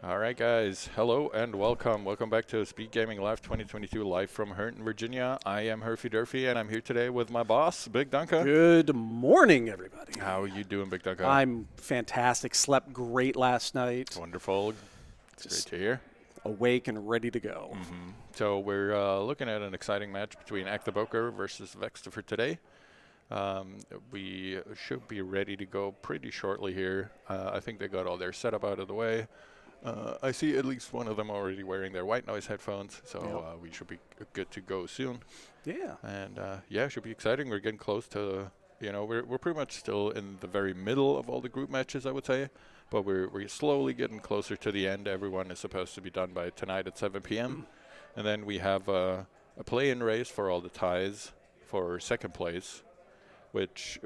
All right, guys. Hello and welcome. Welcome back to SpeedGaming Live 2022, live from Herndon, Virginia. I am Herfy Durfee, and I'm here today with my boss, Big Dunka. Good morning, everybody. How are you doing, Big Dunka? I'm fantastic. Slept great last night. Wonderful. It's great to hear. Awake and ready to go. So we're looking at an exciting match between Acktheboker versus Vextopher today. We should be ready to go pretty shortly here. I think they got all their setup out of the way. I see at least one of them already wearing their white noise headphones, so we should be good to go soon. Yeah. And yeah, it should be exciting. We're getting close to, we're pretty much still in the very middle of all the group matches, I would say. But we're slowly getting closer to the end. Everyone is supposed to be done by tonight at 7 p.m. And then we have a play-in race for all the ties for second place, which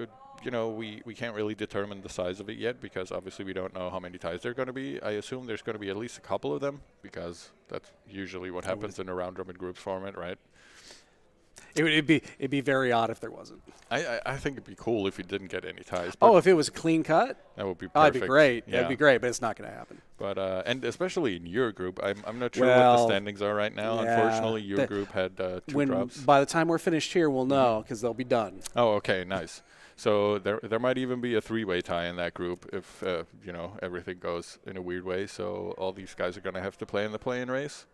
we can't really determine the size of it yet because obviously we don't know how many ties there are going to be. I assume there's going to be at least a couple of them because that's usually what happens in a round robin groups format, right? It'd be very odd if there wasn't. I think it'd be cool if you didn't get any ties. Oh, if it was a clean cut? That would be perfect. Oh, that'd be great. Yeah. That'd be great, but it's not going to happen. But and especially in your group, I'm not sure what the standings are right now. Yeah, Unfortunately, your group had two drops. By the time we're finished here, we'll know because they'll be done. Oh, okay, nice. So there might even be a three-way tie in that group if everything goes in a weird way. So all these guys are going to have to play in the play-in race.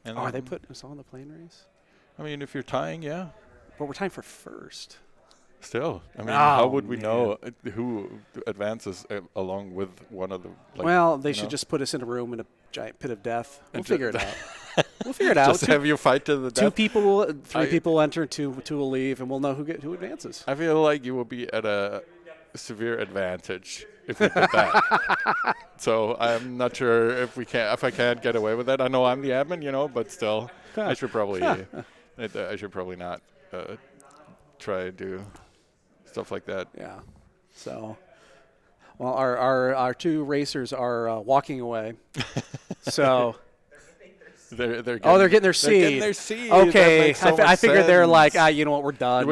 And are they putting us on the plane race? I mean, if you're tying, yeah. But we're tying for first. Still, I mean, how would we know who advances along with one of the? Well, they should just put us in a room in a giant pit of death. We'll figure it out. We'll figure it out. Just have you fight to the death. Three people will enter, two will leave, and we'll know who advances. I feel like you will be at a severe advantage if we did that. So I'm not sure if I can't get away with that. I know I'm the admin, but still, I should probably not try to do stuff like that. Yeah. So, well, our two racers are walking away. So. They're getting their seed. They're getting their seed. Okay, I figured they're like, you know what, we're done.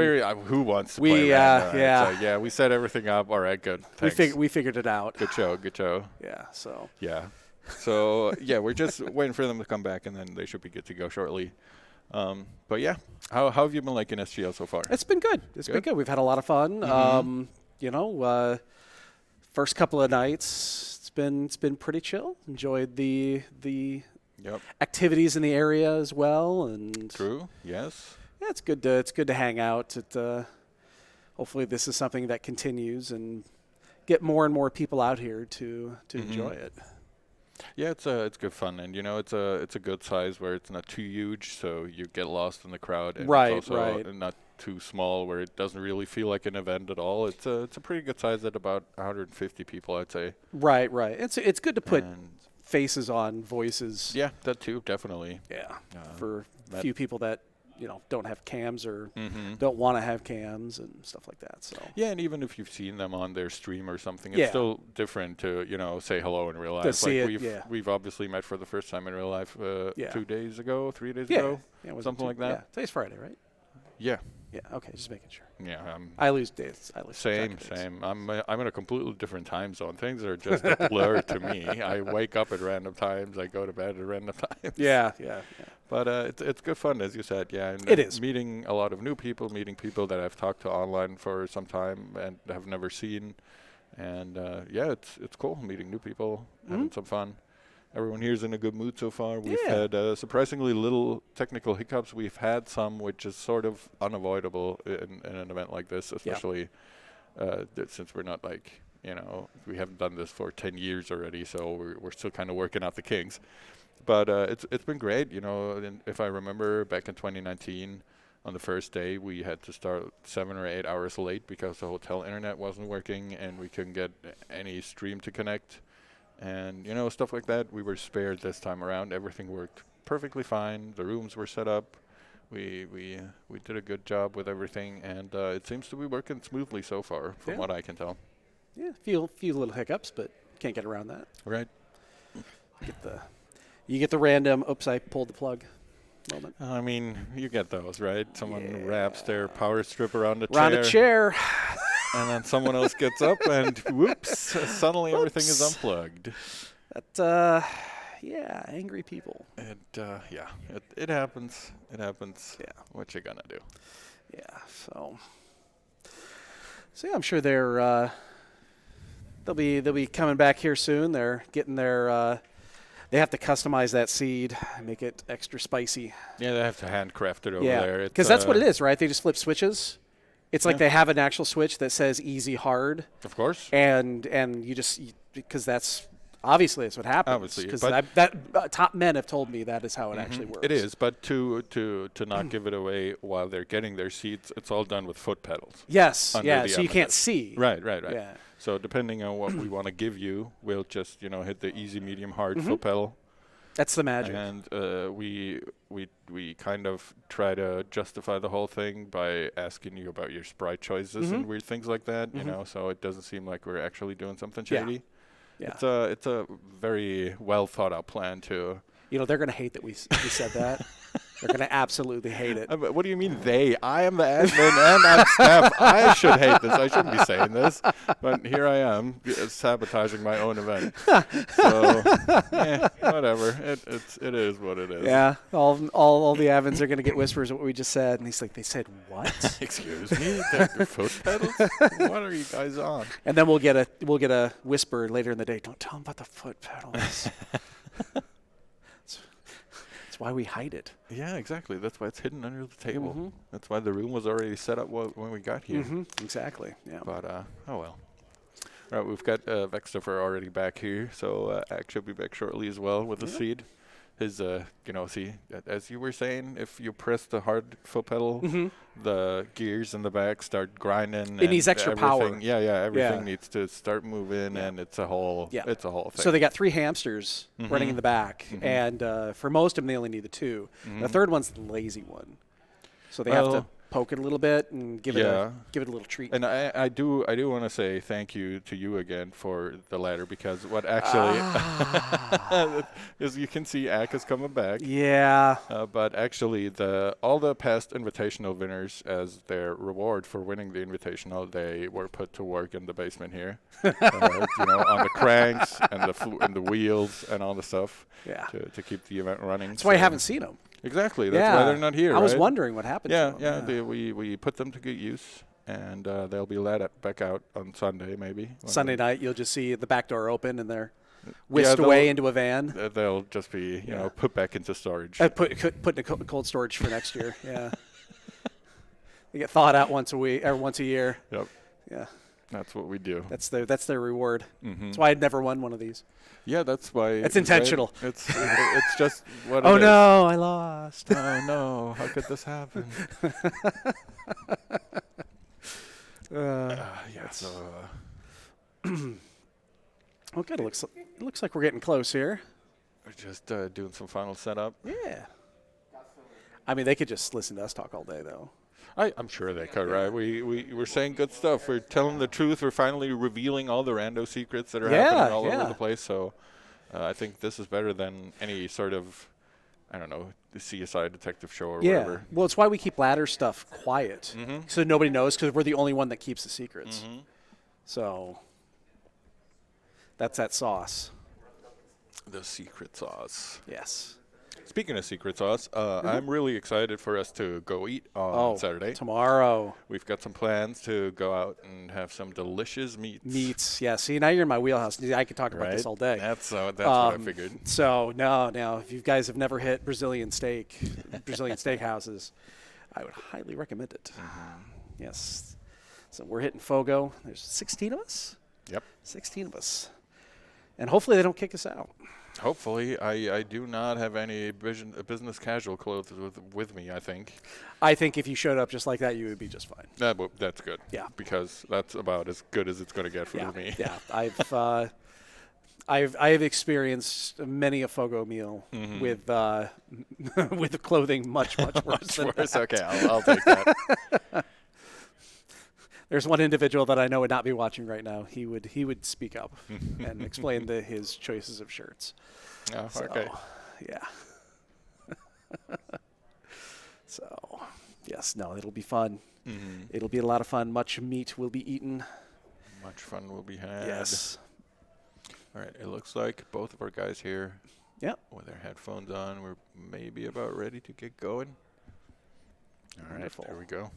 Who wants to play? Yeah, we set everything up. All right, good. Thanks. We figured it out. Good show. Yeah. So. Yeah. So yeah, we're just waiting for them to come back, and then they should be good to go shortly. But yeah, how have you been liking SGL so far? It's been good. It's been good. We've had a lot of fun. First couple of nights, it's been pretty chill. Enjoyed the activities in the area as well, and true. Yes. Yeah, it's good to hang out. Hopefully, this is something that continues and get more and more people out here to enjoy it. Yeah, it's good fun, and it's a good size where it's not too huge, so you get lost in the crowd, and it's also not too small where it doesn't really feel like an event at all. It's a pretty good size at about 150 people, I'd say. Right. It's good to put faces on voices. Yeah, that too, definitely. Yeah, for a few people that don't have cams or don't want to have cams and stuff like that. So yeah, and even if you've seen them on their stream or something, it's still different to say hello in real life. To see we've obviously met for the first time in real life 3 days ago. Yeah, something like that. Yeah, today's Friday, right? Yeah. Yeah. Okay, just making sure. Yeah. I lose days. Same. I'm in a completely different time zone. Things are just a blur to me. I wake up at random times. I go to bed at random times. Yeah. But it's good fun, as you said. Yeah. And it is. Meeting a lot of new people, meeting people that I've talked to online for some time and have never seen. And it's cool meeting new people, having some fun. Everyone here is in a good mood so far. We've had surprisingly little technical hiccups. We've had some, which is sort of unavoidable in an event like this, especially since we're not we haven't done this for 10 years already, so we're still kind of working out the kinks. But it's been great. And if I remember back in 2019, on the first day, we had to start 7 or 8 hours late because the hotel internet wasn't working and we couldn't get any stream to connect. And, stuff like that, we were spared this time around. Everything worked perfectly fine. The rooms were set up. We did a good job with everything, and it seems to be working smoothly so far, from what I can tell. Yeah, few little hiccups, but can't get around that. Right. You get the random, oops, I pulled the plug moment. I mean, you get those, right? Someone wraps their power strip around a chair. And then someone else gets up and whoops, suddenly everything is unplugged. Yeah, angry people. And yeah, it happens. It happens. Yeah. What you gonna do? Yeah. So yeah, I'm sure they'll be coming back here soon. They're getting their they have to customize that seed, make it extra spicy. Yeah, they have to handcraft it over Yeah, there. because that's what it is, right? They just flip switches. It's like Yeah. they have an actual switch that says easy, hard, Of course. and you just because that's obviously that's what happens. Obviously, because but- top men have told me that is how it actually works. It is, but to not give it away while they're getting their seats, it's all done with foot pedals. Yes, under yeah. the So you can't amethyst. see. Right. Yeah. So depending on what we want to give you, we'll just hit the easy, medium, hard foot pedal. That's the magic. And we kind of try to justify the whole thing by asking you about your sprite choices and weird things like that. So it doesn't seem like we're actually doing something Yeah. shady. Yeah. It's a very well thought out plan too. They're going to hate that we said that. They're going to absolutely hate it. But what do you mean they? I am the admin and I'm staff. I should hate this. I shouldn't be saying this, but here I am sabotaging my own event. So whatever. It is what it is. Yeah, all the admins are going to get whispers of what we just said, and he's like, they said what? Excuse me, the foot pedals? What are you guys on? And then we'll get a whisper later in the day. Don't tell them about the foot pedals. That's why we hide it. Yeah, exactly. That's why it's hidden under the table. That's why the room was already set up when we got here. Exactly. Yeah. But oh well. All right, we've got Vextopher already back here, so Ack should be back shortly as well with the seed. His, see, as you were saying, if you press the hard foot pedal, the gears in the back start grinding. It needs extra power. Yeah, everything needs to start moving, and it's a whole thing. So they got 3 hamsters running in the back, and for most of them, they only need the 2. The third one's the lazy one, so they have to poke it a little bit and give it a little treat. And I do want to say thank you to you again for the ladder, because what actually is you can see Ack is coming back. Yeah. But actually all the past invitational winners, as their reward for winning the invitational, they were put to work in the basement here. On the cranks and the wheels and all the stuff. Yeah. To keep the event running. That's why I haven't seen them. Exactly. That's why they're not here. I was wondering what happened to them. We put them to good use, and they'll be let back out on Sunday, maybe. Sunday night, you'll just see the back door open, and they're whisked away into a van. They'll just be, put back into storage. Put in cold storage for next year. Yeah. They get thawed out once a week or once a year. Yep. Yeah. That's what we do. That's their reward. That's why I'd never won one of these. Yeah, that's why. It's intentional. Right? It's just what. Oh it no, I lost. Oh no, how could this happen? So. Oh, good. It looks like we're getting close here. We're just doing some final setup. Yeah. I mean, they could just listen to us talk all day, though. I'm sure they could, right? We're saying good stuff. We're telling the truth. We're finally revealing all the rando secrets that are happening all over the place. So I think this is better than any sort of, I don't know, the CSI detective show or whatever. Well, it's why we keep ladder stuff quiet, so nobody knows, because we're the only one that keeps the secrets. So that's that sauce. The secret sauce. Yes. Speaking of secret sauce, I'm really excited for us to go eat on Saturday. Tomorrow. We've got some plans to go out and have some delicious meats. Yeah. See, now you're in my wheelhouse. I could talk about this all day. That's what I figured. So now, if you guys have never hit Brazilian steakhouses, I would highly recommend it. Yes. So we're hitting Fogo. There's 16 of us. Yep. 16 of us. And hopefully they don't kick us out. Hopefully. I do not have any business casual clothes with me, I think. I think if you showed up just like that, you would be just fine. That's good. Yeah. Because that's about as good as it's going to get for me. Yeah. I've experienced many a Fogo meal with with clothing much worse than that. Okay, I'll take that. There's one individual that I know would not be watching right now. He would speak up and explain his choices of shirts. Oh, okay. Yeah. So, yes, no, it'll be fun. It'll be a lot of fun. Much meat will be eaten. Much fun will be had. Yes. All right, it looks like both of our guys here Yep. With our headphones on, we're maybe about ready to get going. All right, Wonderful. there we go.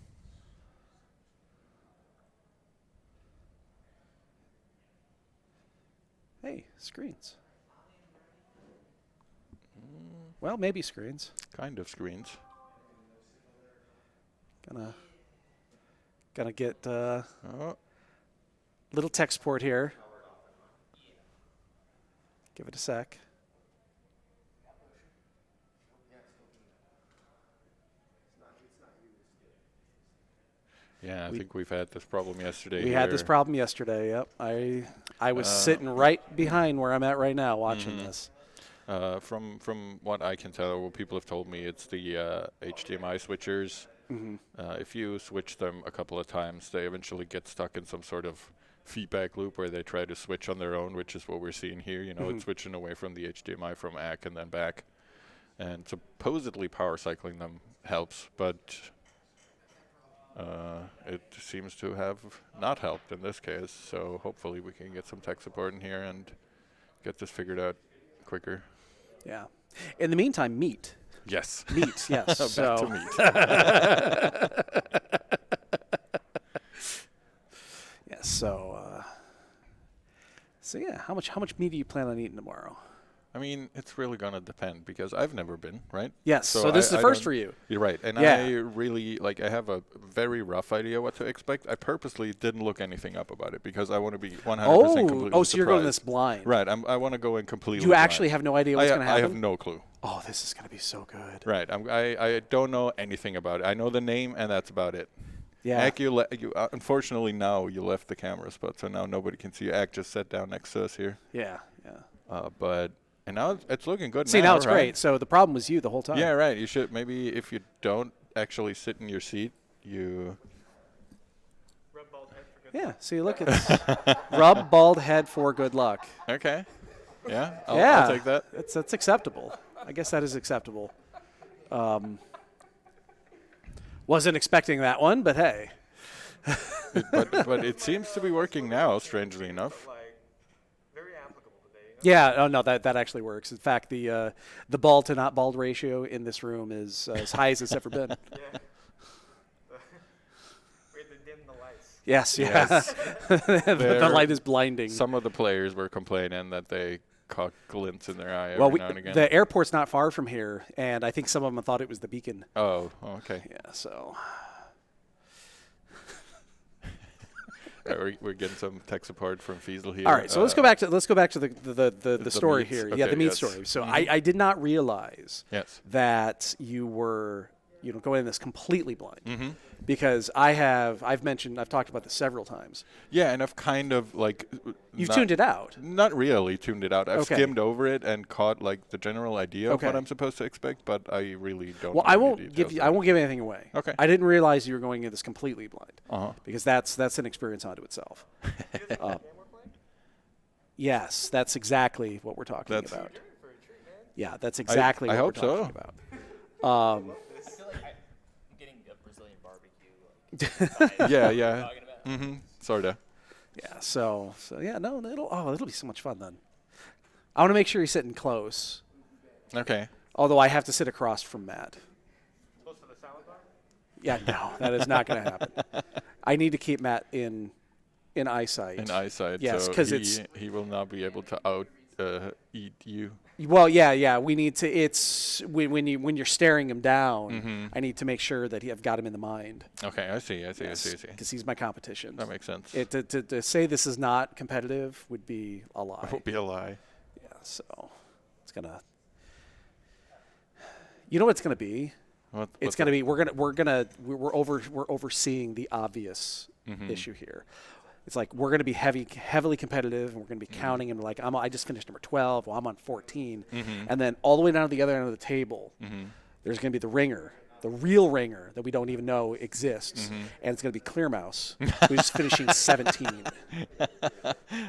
Hey, screens. Well, maybe screens. Kind of screens. Gonna get Oh, little tech support here. Give it a sec. yeah, I think we've had this problem yesterday. We had this problem yesterday. Yep. I was sitting right behind where I'm at right now watching this. From what I can tell, what people have told me, it's the HDMI switchers. If you switch them a couple of times, they eventually get stuck in some sort of feedback loop where they try to switch on their own, which is what we're seeing here. You know, it's switching away from the HDMI from ACK and then back. And supposedly power cycling them helps, but it seems to have not helped in this case. So hopefully we can get some tech support in here and get this figured out quicker. Yeah. In the meantime, meat. Yes. Meat, yes. Back so. to meat. Yeah, so yeah, how much meat do you plan on eating tomorrow? I mean, it's really going to depend because I've never been, right? Yes, so this is the first for you. You're right. And Yeah. I really, I have a very rough idea what to expect. I purposely didn't look anything up about it because I want to be 100% completely Oh, so you're going surprised. this blind. Right. I want to go in completely You actually blind. have no idea what's going to happen? I have no clue. Oh, this is going to be so good. Right. I don't know anything about it. I know the name, and that's about it. Yeah. Ack, unfortunately, now you left the camera spot, so now nobody can see you. Ack just sat down next to us here. Yeah. And now it's looking good. See, now it's right? great. So the problem was you the whole time. Yeah, right. You should maybe if you don't actually sit in your seat, you Rub bald head for good Yeah. See, look, it's rub bald head for good luck. okay. Yeah, Yeah. I'll take that. That's acceptable. I guess that is acceptable. Wasn't expecting that one, but hey. But it seems to be working now, strangely enough. like very applicable today. Yeah, oh no, that actually works. In fact, the bald to not bald ratio in this room is as high as it's ever been. Yeah. We had to dim the lights. Yes, yeah. Yes. The light is blinding. Some of the players were complaining that they caught glints in their eye every Well, now and again. the airport's not far from here, and I think some of them thought it was the beacon. Oh, okay. Yeah, so. We're getting some tech support from Fiesel here. All right, so let's go back to the story meats. here. Okay, Yeah, the meat yes. story. So I did not realize Yes. that you were going in this completely blind, Mm-hmm. because I've talked about this several times. Yeah, and I've kind of You've tuned it out. Not really tuned it out. I've Okay. skimmed over it and caught the general idea of what Okay. I'm supposed to expect, but I really don't. Well, know I any won't details give of it. anything away. Okay. I didn't realize you were going in this completely blind, Uh-huh. because that's an experience unto itself. Yes, that's exactly what we're talking That's- about. Yeah, that's exactly I what hope we're so. talking about. I feel like I'm getting a Brazilian barbecue. Yeah. Talking about. Mm-hmm. Sorta. Yeah, so yeah, no, it'll be so much fun then. I want to make sure he's sitting close, Okay. although I have to sit across from Matt. Close to the salad bar? Yeah, no, that is not going to happen. I need to keep Matt in eyesight. In eyesight. Yes, so 'cause he will not be able to eat you. Well, yeah. We need to. It's when you're staring him down. Mm-hmm. I need to make sure that I've got him in the mind. Okay, I see. Because he's my competition. That makes sense. To say this is not competitive would be a lie. Would be a lie. Yeah, so it's gonna. You know what it's gonna be? It's gonna be we're overseeing the obvious issue here. It's like we're gonna be heavily competitive, and we're gonna be counting and I just finished number 12. Well, I'm on 14, and then all the way down to the other end of the table, there's gonna be the ringer, the real ringer that we don't even know exists, and it's gonna be Clear Mouse, who's finishing 17.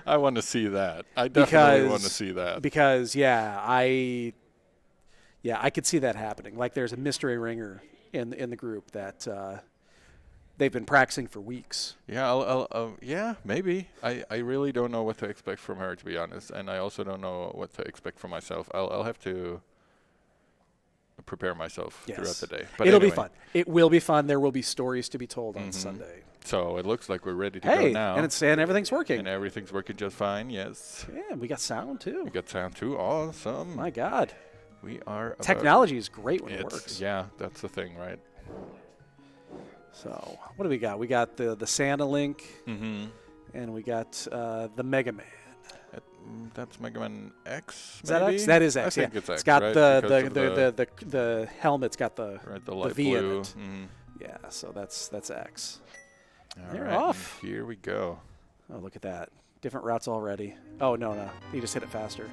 I want to see that. I definitely want to see that. Because I could see that happening. Like there's a mystery ringer in the group that they've been practicing for weeks. Yeah, yeah, maybe. I really don't know what to expect from her, to be honest, and I also don't know what to expect from myself. I'll have to prepare myself throughout the day. But it'll anyway. be fun. It will be fun. There will be stories to be told on Sunday. So it looks like we're ready to go now. And everything's working. And everything's working just fine, yes. Yeah, we got sound too. We got sound too. Awesome. My God. We are. Technology is great when it works. Yeah, that's the thing, right? So what do we got? We got the Santa Link, and we got the Mega Man. That's Mega Man X. Is that X? That is X. I think it's X. It's got right? the helmet's got the light V blue. in it. Yeah, so that's X. They're right, off. Here we go. Oh, look at that! Different routes already. Oh no, you just hit it faster.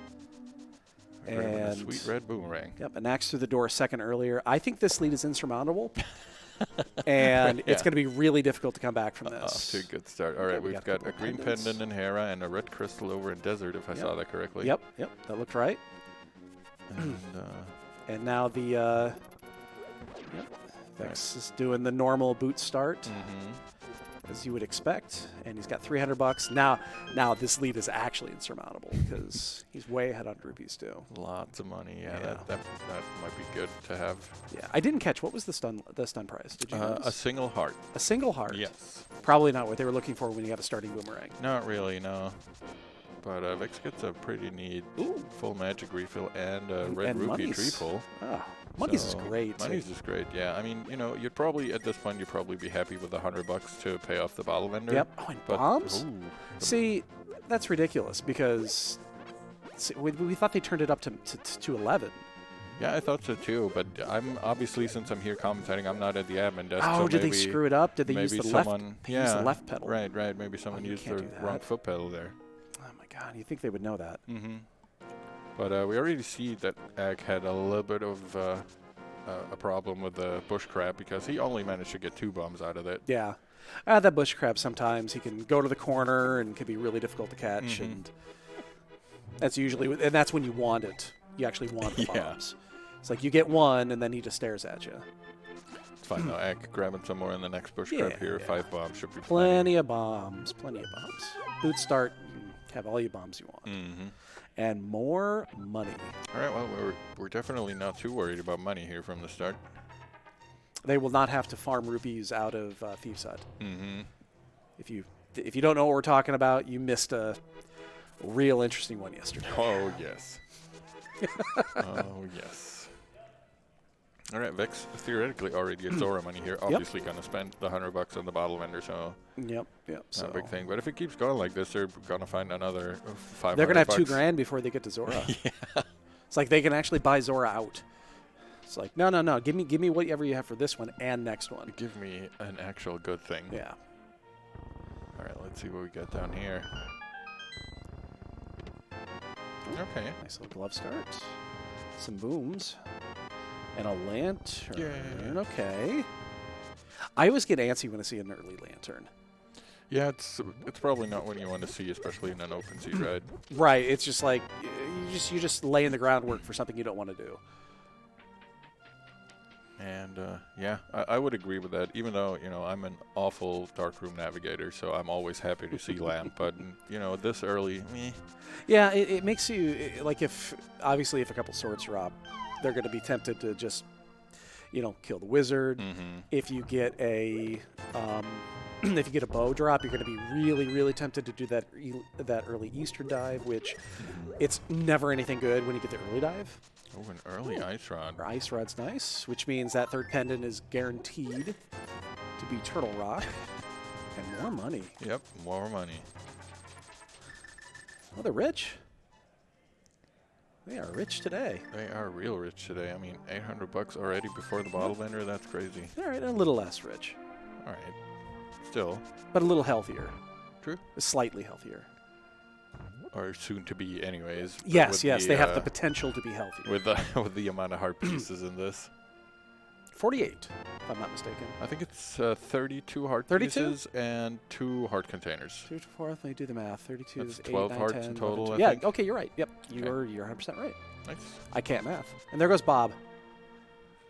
And a sweet red boomerang. Yep, an axe through the door a second earlier. I think this lead is insurmountable. And it's going to be really difficult to come back from this. Off to a good start. All right, we've got a green pendant in Hera and a red crystal over in Desert, if I saw that correctly. Yep, that looked right. And now the Vex is doing the normal boot start, as you would expect, and he's got $300. Now this lead is actually insurmountable because he's way ahead on rupees too. Lots of money. Yeah, that might be good to have. Yeah, I didn't catch what was the stun prize. Did you? A single heart. A single heart. Yes. Probably not what they were looking for when you got a starting boomerang. Not really, no. But Vex gets a pretty neat full magic refill and a red rupee tree pull. Oh, money's is great. Money's is great, yeah. I mean, you'd probably, at this point, you'd probably be happy with $100 to pay off the bottle vendor. Yep. Oh, and bombs? See, that's ridiculous because we thought they turned it up to 11. Yeah, I thought so too, but I'm obviously, since I'm here commentating, I'm not at the admin desk. Oh, so did they screw it up? Did they use the left? They used the left pedal. Right. Maybe someone used the wrong foot pedal there. Oh my God, you think they would know that? But we already see that Ag had a little bit of a problem with the bush crab because he only managed to get 2 bombs out of it. Yeah, that bush crab sometimes he can go to the corner and can be really difficult to catch, and that's when you want it. You actually want the bombs. It's like you get one, and then he just stares at you. It's fine, though. Ag grabbing some more in the next bush crab here. 5 bombs should be plenty of bombs. Boot start, you can have all your bombs you want. And more money. All right, well, we're definitely not too worried about money here from the start. They will not have to farm rupees out of Thieves' Hut. If you don't know what we're talking about, you missed a real interesting one yesterday. Oh, yes. Oh, yes. All right, Vex theoretically already gets Zora money here. Obviously going to spend the $100 on the bottle vendor, so Yep. Not a big thing. But if it keeps going like this, they're going to find another $500. They're going to have $2,000 before they get to Zora. It's like they can actually buy Zora out. It's like, no. Give me whatever you have for this one and next one. Give me an actual good thing. Yeah. All right, let's see what we got down here. Okay. Nice little glove start. Some booms. And a lantern. Yeah. Okay. I always get antsy when I see an early lantern. Yeah, it's probably not one you want to see, especially in an open seat ride. Right. It's just like you're just laying the groundwork for something you don't want to do. And yeah, I would agree with that. Even though I'm an awful darkroom navigator, so I'm always happy to see lamp. But this early, meh. Yeah, it makes you like if a couple swords drop, they're going to be tempted to just kill the wizard. If you get a bow drop, you're going to be really, really tempted to do that early Eastern dive, which it's never anything good when you get the early dive. Oh, an early ice rod. Our ice rod's nice, which means that third pendant is guaranteed to be Turtle Rock. And more money. Yep, more money. Oh, they're rich. They are rich today. They are real rich today. I mean, $800 already before the bottle vendor. That's crazy. All right, a little less rich. All right. Still. But a little healthier. True. Slightly healthier. Or soon to be, anyways. Yes, they have the potential to be healthier. With the amount of heart pieces in this. 48, if I'm not mistaken. I think it's 32 heart pieces and 2 heart containers. 2 to 4, let me do the math. 32 is 8, 12 9, hearts 10, in total, 11, I think. Okay, you're right. Yep, you're 100% right. Nice. I can't math. And there goes Bob.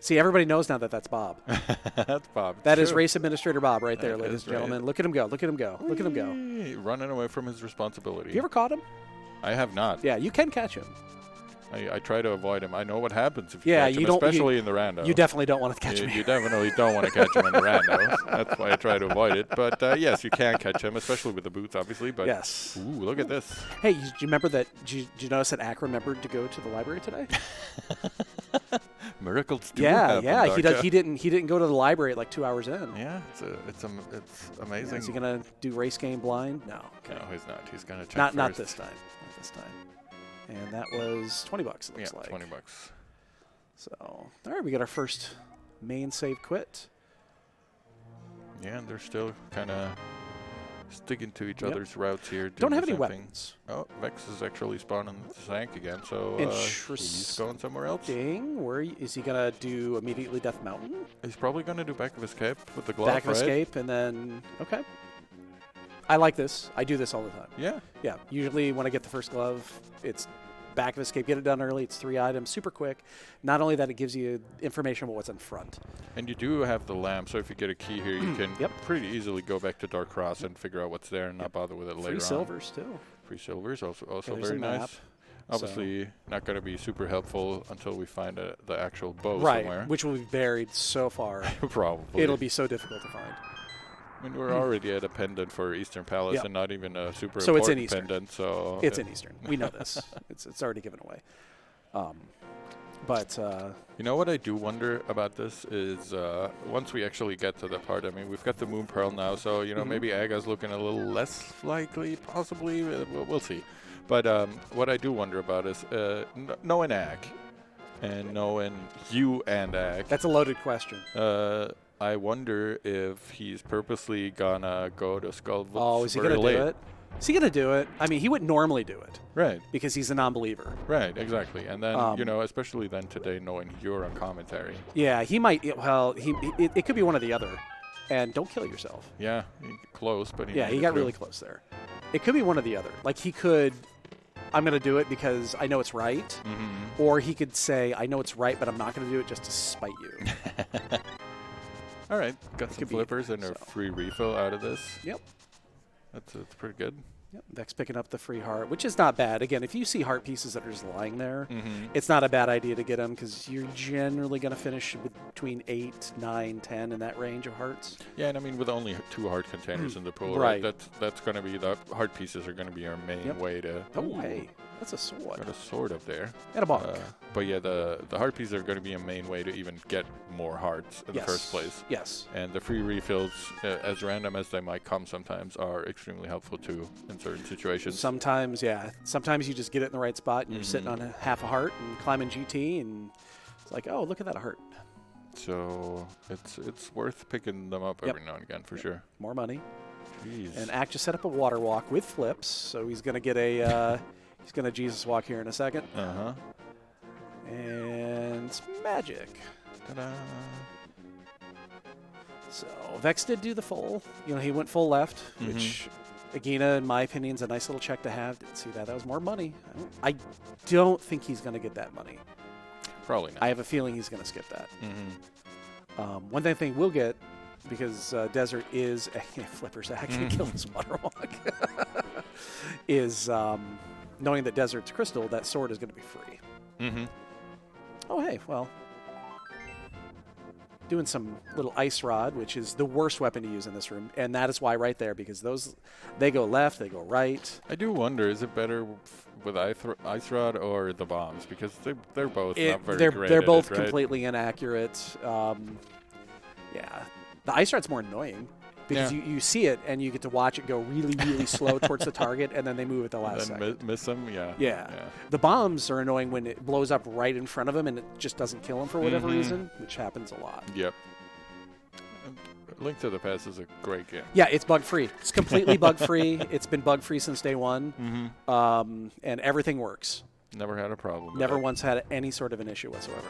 See, everybody knows now that that's Bob. That's Bob. That is True. Race Administrator Bob right there, That ladies is and gentlemen. right. Look at him go. Look at him go. Look at him go. Whee! Running away from his responsibility. You ever caught him? I have not. Yeah, you can catch him. I try to avoid him. I know what happens if you Yeah, catch you him, don't- especially in the rando. You definitely don't want to catch him. You definitely don't want to catch him in the randos. That's why I try to avoid it. But yes, you can catch him, especially with the boots, obviously. But Yes. Ooh, look at this. Hey, do you remember that? Did you notice that Ack remembered to go to the library today? Miracles do Yeah, happen, yeah. Doctor. He didn't go to the library at like 2 hours in. Yeah, it's amazing. Is he gonna do race game blind? No. Okay. No, he's not. He's gonna check Not first. this time. Not this time. And that was $20. It looks Yeah, like. $20. So, all right, we got our first main save quit. Yeah, and they're still kind of sticking to each Yep. other's routes here. Don't doing have the any same thing. weapons. Oh, Vex is actually spawning the tank again, so he's going somewhere else. Ding. Where is he gonna do immediately Death Mountain? He's probably going to do back of escape with the glove, Back of right? escape, and then okay. I like this. I do this all the time. Yeah. Yeah. Usually when I get the first glove, it's back of escape. Get it done early. It's 3 items, super quick. Not only that, it gives you information about what's in front. And you do have the lamp, so if you get a key here, you can Yep. pretty easily go back to Dark Cross and figure out what's there and not bother with it later Free on. silvers too. Free silvers, also There's very a map. nice. Obviously, not going to be super helpful until we find the actual bow Right, somewhere. which will be buried so far. Probably. It'll be so difficult to find. I mean, we're already at a pendant for Eastern Palace Yep. and not even a super So it's in important Eastern. pendant. So It's in Eastern. We know this. It's already given away. But You know what I do wonder about this is once we actually get to the part, I mean, we've got the Moon Pearl now, so, you know, maybe Aga's looking a little less likely, possibly. We'll see. But what I do wonder about is knowing Ag and knowing you and Ag, that's a loaded question. I wonder if he's purposely gonna go to Skull. Oh, is he very going to late. do it? Is he going to do it? I mean, he wouldn't normally do it Right. because he's a non-believer. Right, exactly. And then, Um, you know, especially then today, knowing you're on commentary. Yeah, he might. Well, it could be one or the other. And don't kill yourself. Yeah, close, but Yeah, he got really close there. It could be one or the other. Like he could, I'm going to do it because I know it's right. Mm-hmm. Or he could say, I know it's right, but I'm not going to do it just to spite you. All right, got some could be flippers and a so. free refill out of this. Yep. That's pretty good. Yep. Vex picking up the free heart, which is not bad. Again, if you see heart pieces that are just lying there, Mm-hmm. it's not a bad idea to get them because you're generally going to finish with between 8, 9, 10 in that range of hearts. Yeah, and I mean, with only 2 heart containers in the pool, Right. right? That's going to be the heart pieces are going to be our main Yep. way to. Oh, Ooh, hey, that's a sword. got a sword up there. And a bonk. But yeah, the heart pieces are going to be a main way to even get more hearts in the first place. Yes. And the free refills, as random as they might come sometimes, are extremely helpful too in certain situations. Sometimes, yeah. Sometimes you just get it in the right spot and you're sitting on a half a heart and climbing GT and it's like, oh, look at that heart. So it's worth picking them up Yep. every now and again for sure. More money. Jeez. And Ack just set up a water walk with flips, so he's going to get a he's going to Jesus walk here in a second. Uh-huh. And it's magic. Ta-da. So Vex did do the full. You know, he went full left, which Agina, in my opinion, is a nice little check to have. Didn't see that. That was more money. I don't think he's going to get that money. Probably not. I have a feeling he's going to skip that. Mm-hmm. One thing we'll get, because Desert is Flippers actually killed this water walk, is knowing that Desert's crystal, that sword is going to be free. Mm-hmm. Oh, hey, well, doing some little ice rod, which is the worst weapon to use in this room, and that is why right there, because those, they go left, they go right. I do wonder, is it better with ice rod or the bombs? Because they're both not very great. They're at both it, right? completely inaccurate. Yeah, the ice rod's more annoying because Yeah. you see it and you get to watch it go really, really slow towards the target, and then they move at the last And second. then miss them, yeah. Yeah. The bombs are annoying when it blows up right in front of him and it just doesn't kill him for whatever reason, which happens a lot. Yep. Link to the Past is a great game. Yeah, it's bug-free. It's completely bug-free. It's been bug-free since day one, and everything works. Never had a problem. Never with it. once had any sort of an issue whatsoever.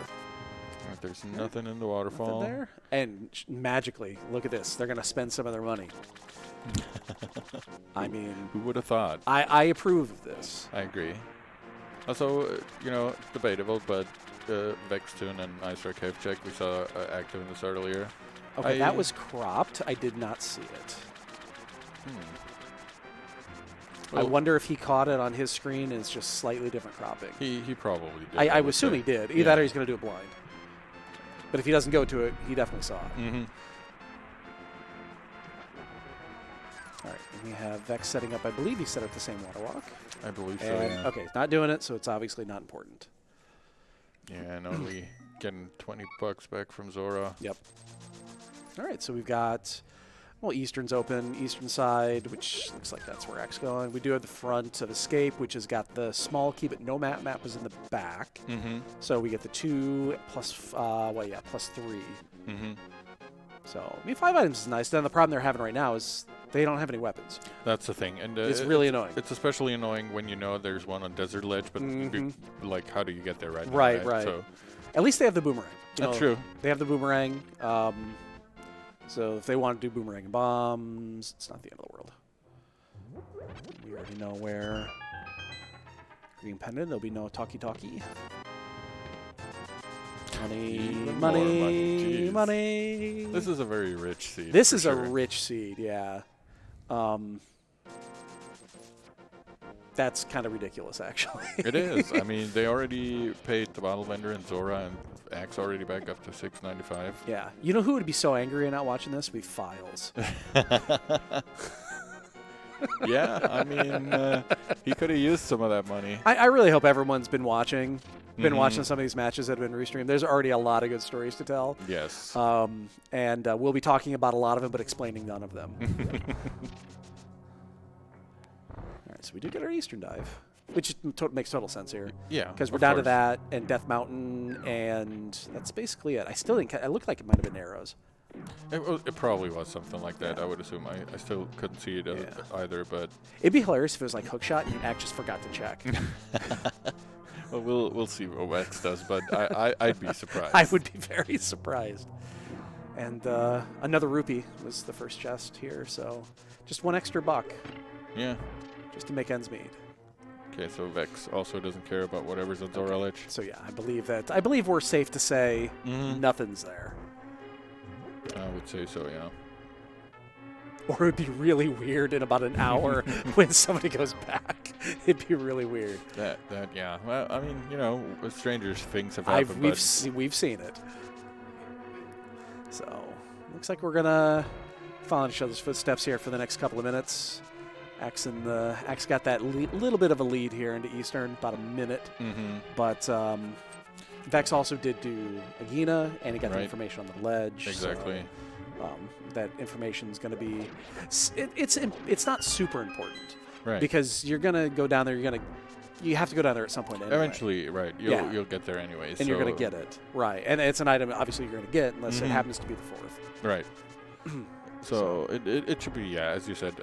Right, there's nothing in the waterfall. Nothing there. And magically, look at this. They're going to spend some of their money. I mean, Who would have thought? I approve of this. I agree. Also, you know, debatable, but Vextune and Ice Cave check. We saw Ack doing this earlier. Okay, that was cropped. I did not see it. I Well, wonder if he caught it on his screen and it's just slightly different cropping. he probably did. I would assume say. he did. Either Yeah. that or he's going to do it blind. But if he doesn't go to it, he definitely saw it. Mm-hmm. All right, and we have Vex setting up. I believe he set up the same water walk. I believe so. And, Yeah. okay, he's not doing it, so it's obviously not important. Yeah, and only getting $20 back from Zora. Yep. All right, so we've got, well, Eastern's open, Eastern side, which looks like that's where X going. We do have the front of Escape, which has got the small key, but no map. Map is in the back. Mm-hmm. So we get the 2 plus, plus 3. Mm-hmm. So, I mean, 5 items is nice. Then the problem they're having right now is they don't have any weapons. That's the thing, and It's really annoying. It's especially annoying when you know there's one on Desert Ledge, but like, how do you get there right now? Right. So At least they have the boomerang. You that's know, true. They have the boomerang. So if they want to do boomerang and bombs, it's not the end of the world. We already know where. Green pendant, there'll be no talkie-talkie. Money, Even more money, jeez. money. This is a very rich seed. This for is a sure. rich seed, yeah. That's kind of ridiculous, actually. It is. I mean, they already paid the bottle vendor and Zora, and Axe already back up to $6.95. Yeah. You know who would be so angry and not watching this? Would be Files. Yeah, I mean, he could have used some of that money. I really hope everyone's been watching. Been Mhm. watching some of these matches that have been restreamed. There's already a lot of good stories to tell. Yes. And we'll be talking about a lot of them, but explaining none of them. All right, so we do get our Eastern dive, which makes total sense here. Yeah. Because we're of down to course. that and Death Mountain, and that's basically it. I still think it looked like it might have been arrows. It probably was something like that, Yeah. I would assume. I still couldn't see it either, but It'd be hilarious if it was like hookshot and Act just forgot to check. well, we'll see what Wex does, but I'd be surprised. I would be very surprised. And another rupee was the first chest here, so just one extra buck Yeah. just to make ends meet. Okay, so Vex also doesn't care about whatever's on Zora Ledge. So yeah, I believe we're safe to say nothing's there. I would say so, yeah. Or it would be really weird in about an hour when somebody goes back. It'd be really weird. Yeah. Well, I mean, you know, with strangers, things have happened. We've seen it. So looks like we're gonna follow each other's footsteps here for the next couple of minutes. Axe got that little bit of a lead here into Eastern, about a minute. But Vex also did do Agina, and he got the information on the ledge. Exactly. So, that information is going to be it's not super important, Right. because you're going to go down there. You have to go down there at some point anyway. Eventually, right. You'll get there anyways. And you're going to get it. Right. And it's an item, obviously, you're going to get unless it happens to be the 4th. Right. So it should be, yeah, as you said,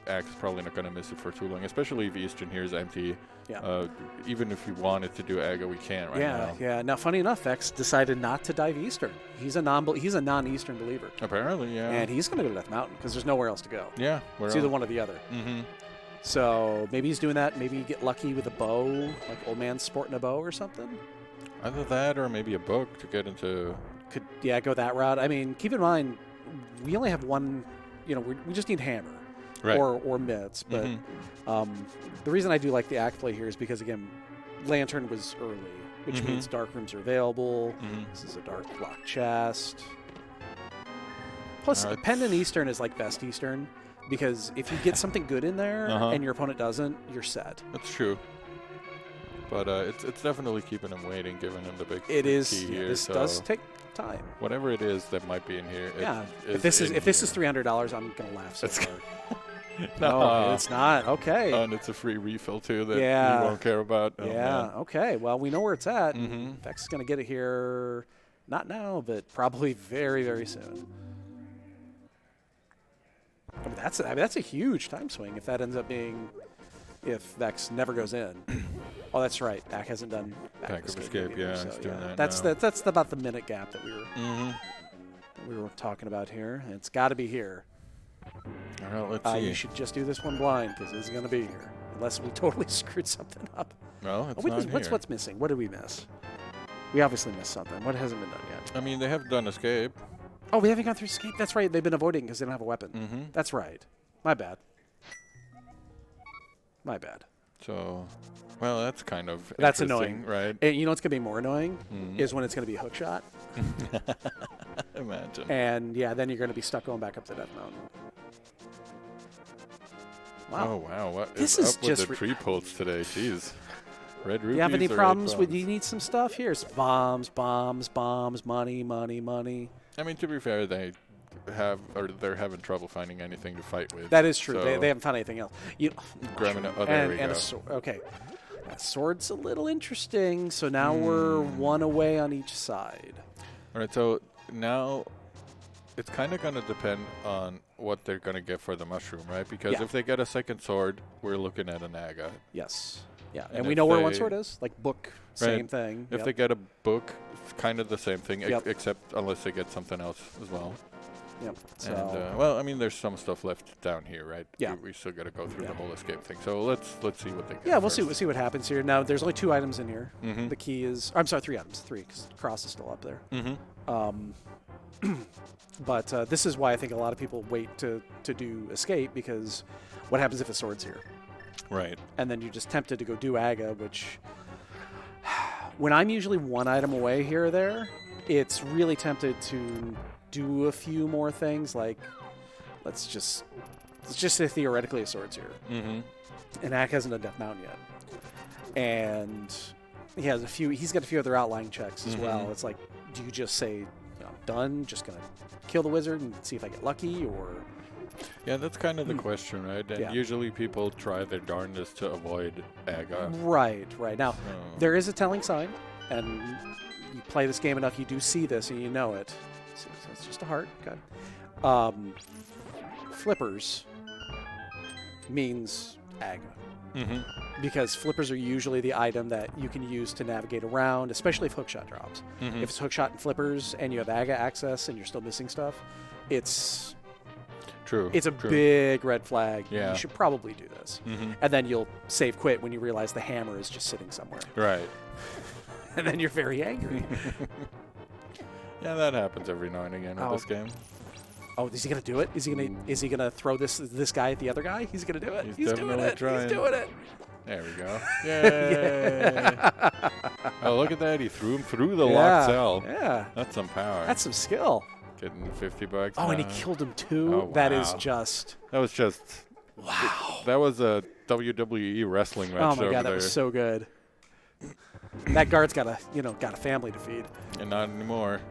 Axe is probably not going to miss it for too long, especially if Eastern here is empty. Yeah. Even if we wanted to do Aga, we can't right now. Yeah. Now, funny enough, Vex decided not to dive Eastern. He's a non-Eastern believer. Apparently, yeah. And he's going to go to Death Mountain because there's nowhere else to go. Yeah. It's either one or the other. Mm-hmm. So maybe he's doing that. Maybe you get lucky with a bow, like old man sporting a bow or something. Either that or maybe a book to get into. Could go that route. I mean, keep in mind, we only have one. We just need hammer or mitts. But the reason I do like the act play here is because, again, Lantern was early, which means dark rooms are available. This is a dark block chest. Plus, Pendant Eastern is like best Eastern, because if you get something good in there and your opponent doesn't, you're set. That's true. But it's definitely keeping him waiting, giving him the big It is. key here. This so does take time. whatever it is that might be in here. If this is $300, I'm gonna laugh so hard. No, it's not. Okay. And it's a free refill too that Yeah. you won't care about. Oh, yeah. man. Okay. Well, we know where it's at. Vex is gonna get it here, not now, but probably very, very soon. I mean, that's a huge time swing if that ends up being, if Vex never goes in. Oh, that's right. Back hasn't done Back of Escape, either, yeah, so, it's doing that That's now. that's about the minute gap that we were talking about here. And it's got to be here. All right, let's see. You should just do this one blind because it's going to be here, unless we totally screwed something up. No, it's Oh, not here. what's missing? What did we miss? We obviously missed something. What hasn't been done yet? I mean, they have done escape. Oh, we haven't gone through escape. That's right. They've been avoiding because they don't have a weapon. Mm-hmm. That's right. My bad. My bad. So, well, that's kind of That's interesting, annoying. right? And you know what's going to be more annoying Mhm. is when it's going to be a hook shot. Imagine. And, yeah, then you're going to be stuck going back up the Death Mountain. Wow. Oh, wow. What This is is up with just the tree pulls today? Jeez. Red rupees Do you have any or red problems with, bombs? you need some stuff? Here's bombs, bombs, bombs, money, money, money. I mean, to be fair, they're having trouble finding anything to fight with. That is true. So They haven't found anything else. grabbing oh, there we and go. a sword. Okay. That sword's a little interesting. So now we're one away on each side. All right, so now it's kind of going to depend on what they're going to get for the mushroom, right? Because Yeah. if they get a second sword, we're looking at an aga. Yes. Yeah. And And we if know where one they- sword is. Like book, same Right. thing. If Yep. they get a book, it's kind of the same thing, Yep. except unless they get something else as well. Yep. So, And well, I mean, there's some stuff left down here, right? Yeah. We still got to go through Yeah. the whole escape thing. So let's see what they get. yeah, we'll first. see what happens here. Now, there's only 2 items in here. Mhm. The key is, I'm sorry, 3 items. 3, because the cross is still up there. Mm-hmm. But this is why I think a lot of people wait to do escape, because what happens if a sword's here? Right. And then you're just tempted to go do aga, which when I'm usually 1 item away here or there, it's really tempted to do a few more things, like let's just say theoretically a sword's here. Mm-hmm. And Ack hasn't done Death Mountain yet. And he's got a few other outlying checks as well. Mhm. It's like, do you just say, done, just gonna kill the wizard and see if I get lucky, or Yeah, that's kind of the question, right? And Yeah. usually people try their darndest to avoid aga. right now So- there is a telling sign, and you play this game enough, you do see this and you know it. So it's just a heart. Good. Flippers means aga, Mhm. because flippers are usually the item that you can use to navigate around, especially if hookshot drops. Mhm. If it's hookshot and flippers and you have aga access and you're still missing stuff, it's True. a true. big red flag. Yeah. You should probably do this. Mhm. And then you'll save quit when you realize the hammer is just sitting somewhere. Right. And then you're very angry. Yeah, that happens every now and again with Oh. this game. Oh, is he gonna do it? Is he gonna throw this guy at the other guy? He's gonna do it. He's doing definitely it. trying. He's doing it. There we go. Yay! Oh, look at that. He threw him through the Yeah. locked cell. Yeah. That's some power. That's some skill. Getting $50. Oh, and he now. killed him too. Oh, That is wow. just That was just. wow. That was a WWE wrestling match Oh my over god, that there. was so good. That guard's got a family to feed. And not anymore.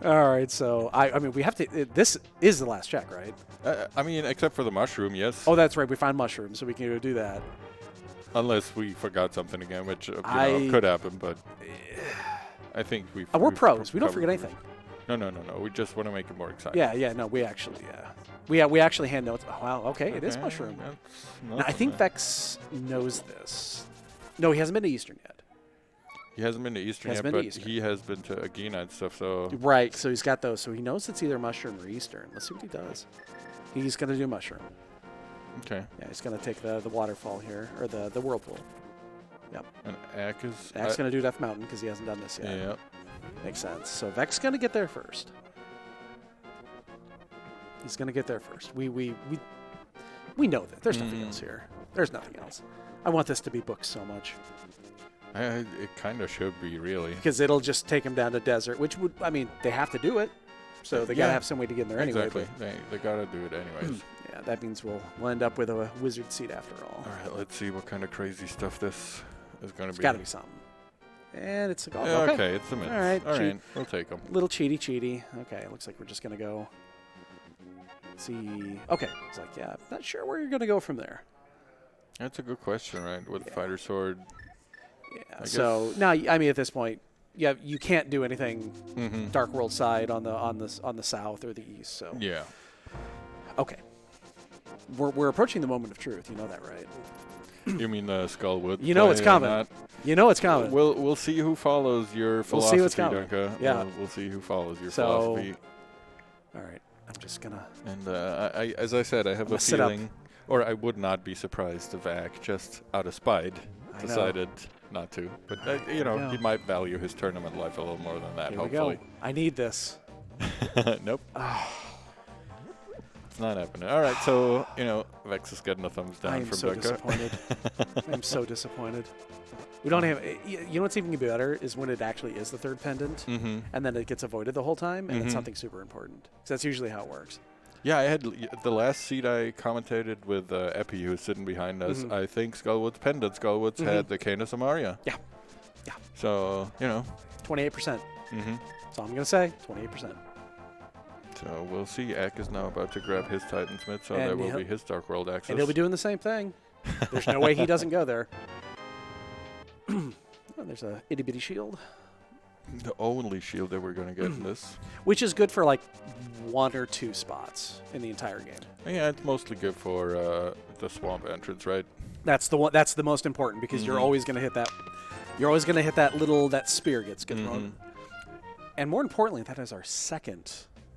All right, so I mean we have to. This is the last check, right? I mean, except for the mushroom, yes. Oh, that's right. We found mushrooms, so we can go do that. Unless we forgot something again, which I- could happen, but I think we've. We're we've pros. We don't covered- forget anything. No. We just want to make it more exciting. Yeah. No, we actually, we actually hand notes. Oh, wow. Okay, it is Okay, mushroom. that's Now, I nothing think then. Vex knows this. No, he hasn't been to Eastern yet. He hasn't been to Eastern Hasn't yet, been to but Eastern. he has been to Agina and stuff, so. Right. So he's got those. So he knows it's either mushroom or Eastern. Let's see what he does. He's gonna do mushroom. Okay. Yeah, he's gonna take the waterfall here, or the whirlpool. And Ack is. Ack's gonna do Death Mountain because he hasn't done this yet. Yeah. Makes sense. So Vex's gonna get there first. He's gonna get there first. We know that. There's nothing else here. There's nothing else. I want this to be booked so much It kind of should be, really. because it'll just take him down to desert, which would, I mean, they have to do it, so they gotta Yeah. have some way to get in there anyway. Exactly. They got to do it anyways. but, yeah, that means we'll end up with a wizard seat after all. All right, let's see what kind of crazy stuff this is going to It's be. gotta be something. And it's a golf. Yeah, okay. okay, it's the mints. All right, All cheat. right, we'll take them. Little cheaty. Okay, looks like we're just gonna go. See. Okay, it's like, yeah, I'm not sure where you're gonna go from there. That's a good question, right? With Yeah. fighter sword. Yeah. I So now, I mean, at this point, yeah, you can't do anything Mm-hmm. Dark World side on the south or the east. So Yeah. okay, we're approaching the moment of truth. You know that, right? You mean the Skullwood? You know it's play or coming. not? You know it's coming. We'll see who follows your We'll philosophy, see what's coming. Dunka. Yeah. We'll see who follows your So- philosophy. All right, I'm just gonna. And I, as I said, I have I'm a gonna sit up. feeling, or I would not be surprised if Ack, just out of spite, I know. decided not to. But, you know, he might value his tournament life a little more than that, Here we hopefully. go. I need this. Nope. It's not happening. All right, so, you know, Vex is getting a thumbs down I am from so Becca. disappointed. I'm so disappointed. We don't have. You know what's even better is when it actually is the third pendant, Mm-hmm. and then it gets avoided the whole time, and it's something super important. 'Cause that's usually how it works. Yeah, I had the last seat I commentated with Epi, who's sitting behind us. I think Skullwood's pendant. Skullwood's had the Canis Amaria. Yeah. Yeah. So, you know. 28%. Mm-hmm. So I'm gonna say 28%. So we'll see. Eck is now about to grab his Titansmith, so And that will he'll- be his Dark World access. And he'll be doing the same thing. There's no way he doesn't go there. Oh, there's a itty bitty shield, the only shield that we're going to get in this. which is good for like 1 or 2 spots in the entire game. Yeah, it's mostly good for the swamp entrance, right? That's the one. That's the most important because you're always gonna hit that. You're always gonna hit that spear gets thrown. And more importantly, that is our second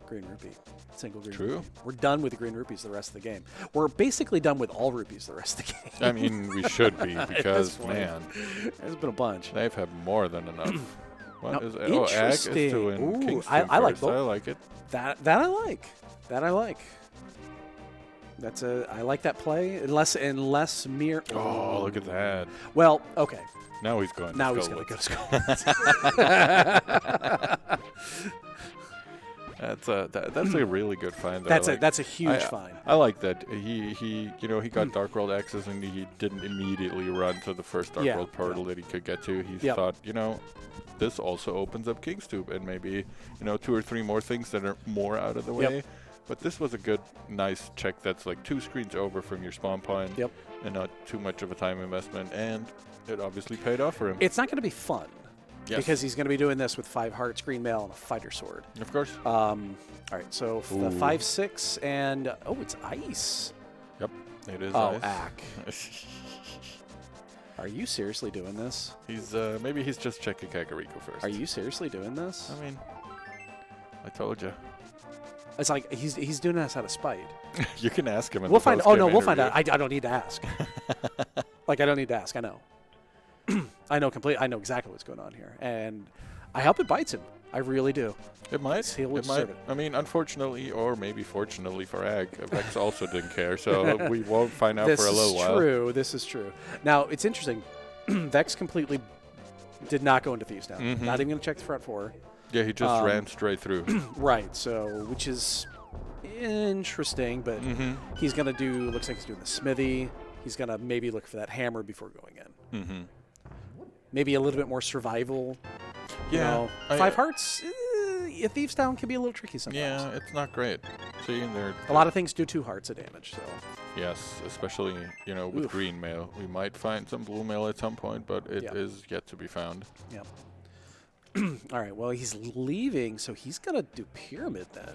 green rupee. Single green True. rupee. We're done with the green rupees the rest of the game. We're basically done with all rupees the rest of the game. I mean, we should be because, point. man, There's been a bunch. they've had more than enough. What Now, is it? Oh, Ag is interesting. doing Ooh, Kingston I like first. both. I like it. That I like. That I like. I like that play. Unless mere. Oh, look at that. Well, okay. Now he's going to Now he's gonna Skullwoods. go to school. That's a really good find. though. That's a huge find. I like that he got Dark World access and he didn't immediately run to the first Dark World portal that he could get to. He thought, this also opens up Kingstube and maybe 2 or 3 more things that are more out of the way. But this was a good, nice check that's like 2 screens over from your spawn point and not too much of a time investment, and it obviously paid off for him. It's not going to be fun. Yes. Because he's going to be doing this with 5 hearts, green mail, and a fighter sword. Of course. All right, so the 5/6 and it's ice. Yep, it is Oh, ice. Ack. Are you seriously doing this? He's maybe he's just checking Kakariko first. Are you seriously doing this? I mean, I told you. It's like he's doing this out of spite. You can ask him. In We'll the find. Oh post-game no, we'll find interview. out. I don't need to ask. Like I don't need to ask. I know. I know completely. I know exactly what's going on here, and I hope it bites him. I really do. It might. He'll It might. deserve it. I mean, unfortunately, or maybe fortunately for Ag, Vex also didn't care, so we won't find out This for a little is while. true. This is true. Now it's interesting. Vex completely did not go into Thieves Town. Mhm. Not even going to check the front 4. Yeah, he just ran straight through. Right. So, which is interesting, but he's going to do. Looks like he's doing the smithy. He's going to maybe look for that hammer before going in. Mm-hmm. Maybe a little bit more survival. Yeah, 5 hearts. Thieves Town can be a little tricky sometimes. Yeah, it's not great. See, there. A lot of things do 2 hearts of damage. So. Yes, especially with Oof. green mail. We might find some blue mail at some point, but it is yet to be found. Yeah. All right. Well, he's leaving, so he's gonna do pyramid then.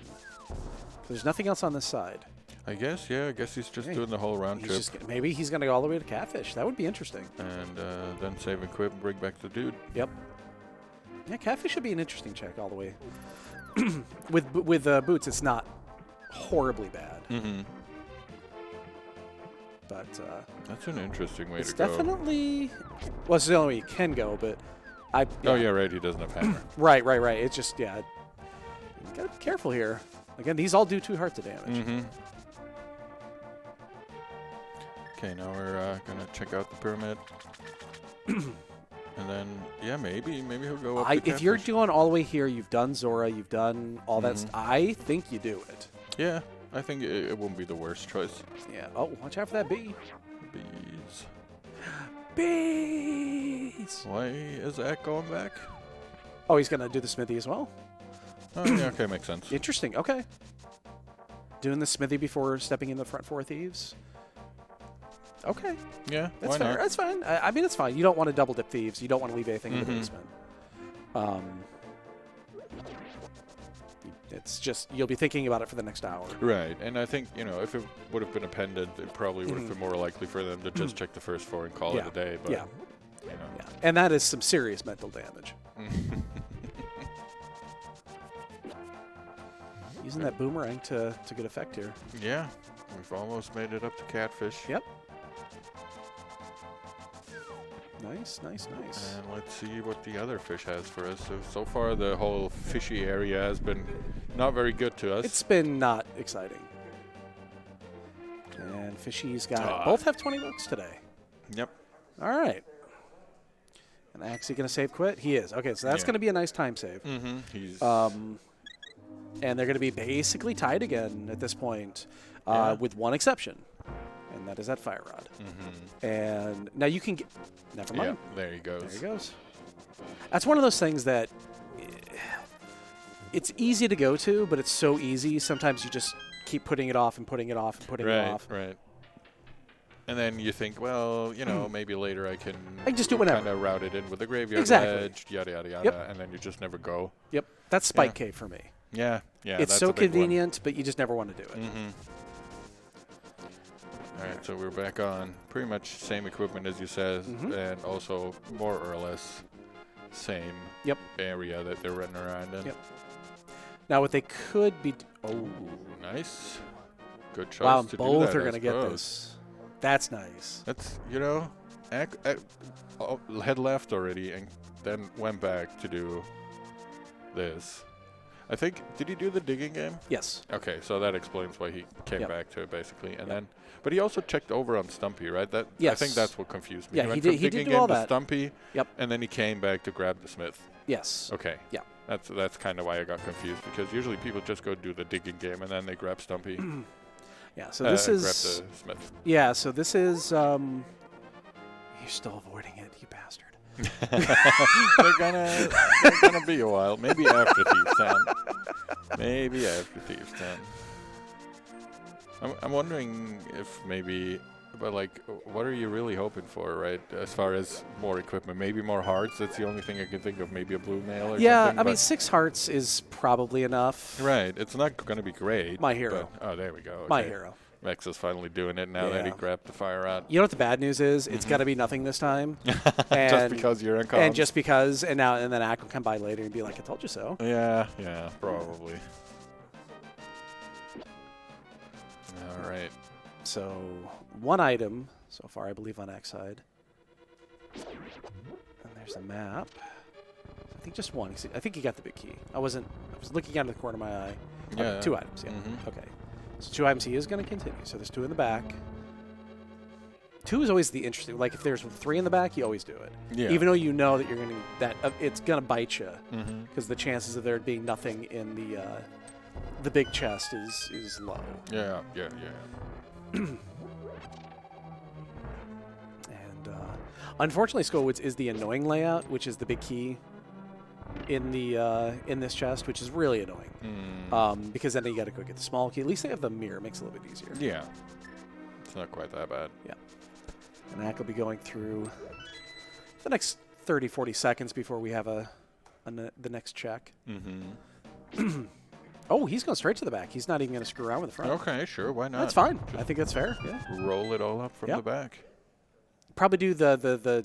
There's nothing else on this side. I guess. Yeah. I guess he's just doing the whole round He's trip, just maybe he's gonna go all the way to Catfish. That would be interesting. and then save and quit and bring back the dude. Yep. Yeah, Catfish should be an interesting check all the way. with boots, it's not horribly bad, Mm-hmm. but That's an interesting way it's to go. definitely. Well, it's the only way you can go, but I. Oh yeah, right. He doesn't have hammer. Right. It's just you gotta be careful here. Again, these all do 2 hearts of damage. Mm-hmm. Okay, now we're gonna check out the pyramid, and then maybe he'll go up. the If you're Catfish. doing all the way here, you've done Zora, you've done all that. Mhm. I think you do it. Yeah, I think it won't be the worst choice. Yeah. Oh, watch out for that bee. Bees. Bees. Why is Ack going back? Oh, he's gonna do the smithy as well. Oh yeah, okay, makes sense. Interesting. Okay. Doing the smithy before stepping in the front 4 thieves. Okay, Yeah, that's why fair. not? That's fine. I mean, it's fine. You don't want to double dip thieves. You don't want to leave anything in the Mhm. basement. It's just you'll be thinking about it for the next hour. Right, and I think if it would have been a pendant, it probably would have been more likely for them to just check the first 4 and call it a day. But Yeah. you know. Yeah, and that is some serious mental damage. Using that boomerang to good effect here. Yeah, we've almost made it up to Catfish. Yep. Nice. And let's see what the other fish has for us. So far, the whole fishy area has been not very good to us. It's been not exciting. And Fishy's got it. Both have 20 bucks today. Yep. All right. And Axie going to save quit? He is. Okay, so that's going to be a nice time save. Mm-hmm. He's And they're going to be basically tied again at this point, with one exception, and that is that fire rod. Mm-hmm. And now you can get. Never mind. Yeah, there he goes. There he goes. That's one of those things that it's easy to go to, but it's so easy. Sometimes you just keep putting it off and putting it off and putting it off. Right. And then you think, well, you know, maybe later I can just do whatever. Kind of route it in with the graveyard Exactly. edge, yada, yada, yada, Yep. and then you just never go. Yep. That's Spike Cave for me. Yeah. It's that's so a big one. convenient, but you just never want to do it. Mm-hmm. All right, so we're back on pretty much same equipment as you said, and also more or less same area that they're running around in. Yep. Now what they could be... Oh, nice. Good choice Wow, to do both that, are I going to get suppose. this. That's nice. That's, you know, head left already and then went back to do this. I think, did he do the digging game? Yes. Okay, so that explains why he came Yep. back to it, basically. And then, but he also checked over on Stumpy, right? I Yes. think that's what confused me. Yeah, he went did- from he did digging do game all to that. Stumpy, Yep. and then he came back to grab the Smith. Yes. Okay. Yeah. That's kind of why I got confused, because usually people just go do the digging game and then they grab Stumpy. Yeah, so this is... grab the Smith. Yeah, so this is... You're still avoiding it, you bastard. they're gonna be a while. Maybe after Thieves Town. Maybe after Thieves Town. I'm wondering if maybe, but like, what are you really hoping for, right? As far as more equipment, maybe more hearts. That's the only thing I can think of. Maybe a blue mail or Yeah, something. I mean, 6 hearts is probably enough. Right. It's not going to be great. My hero. But, oh, there we go. My okay. hero. Vex is finally doing it now that he Yeah. grabbed the fire out. You know what the bad news is? It's got to be nothing this time. And Just because you're in comms. And just because, and then Ack will come by later and be like, I told you so. Yeah, probably. All right. So, one item so far, I believe, on X side. And there's a map. I think just one. I think he got the big key. I was looking out of the corner of my eye. Yeah. Okay, 2 items, yeah. Mhm. Okay. So 2 items he is going to continue. So there's 2 in the back. 2 is always the interesting. Like if there's 3 in the back, you always do it. Yeah. Even though you know that you're going to it's going to bite you, Mm-hmm. because the chances of there being nothing in the big chest is low. Yeah. And unfortunately, Skullwoods is the annoying layout, which is the big key in this chest, which is really annoying. Because then you got to go get the small key. At least they have the mirror; makes it a little bit easier. Yeah. It's not quite that bad. Yeah. And Ack will be going through the next 30, 40 seconds before we have the next check. Mm-hmm. Oh, he's going straight to the back. He's not even going to screw around with the front. Okay, sure. Why not? That's fine. I think that's fair. Yeah. Roll it all up from Yep. the back. Probably do the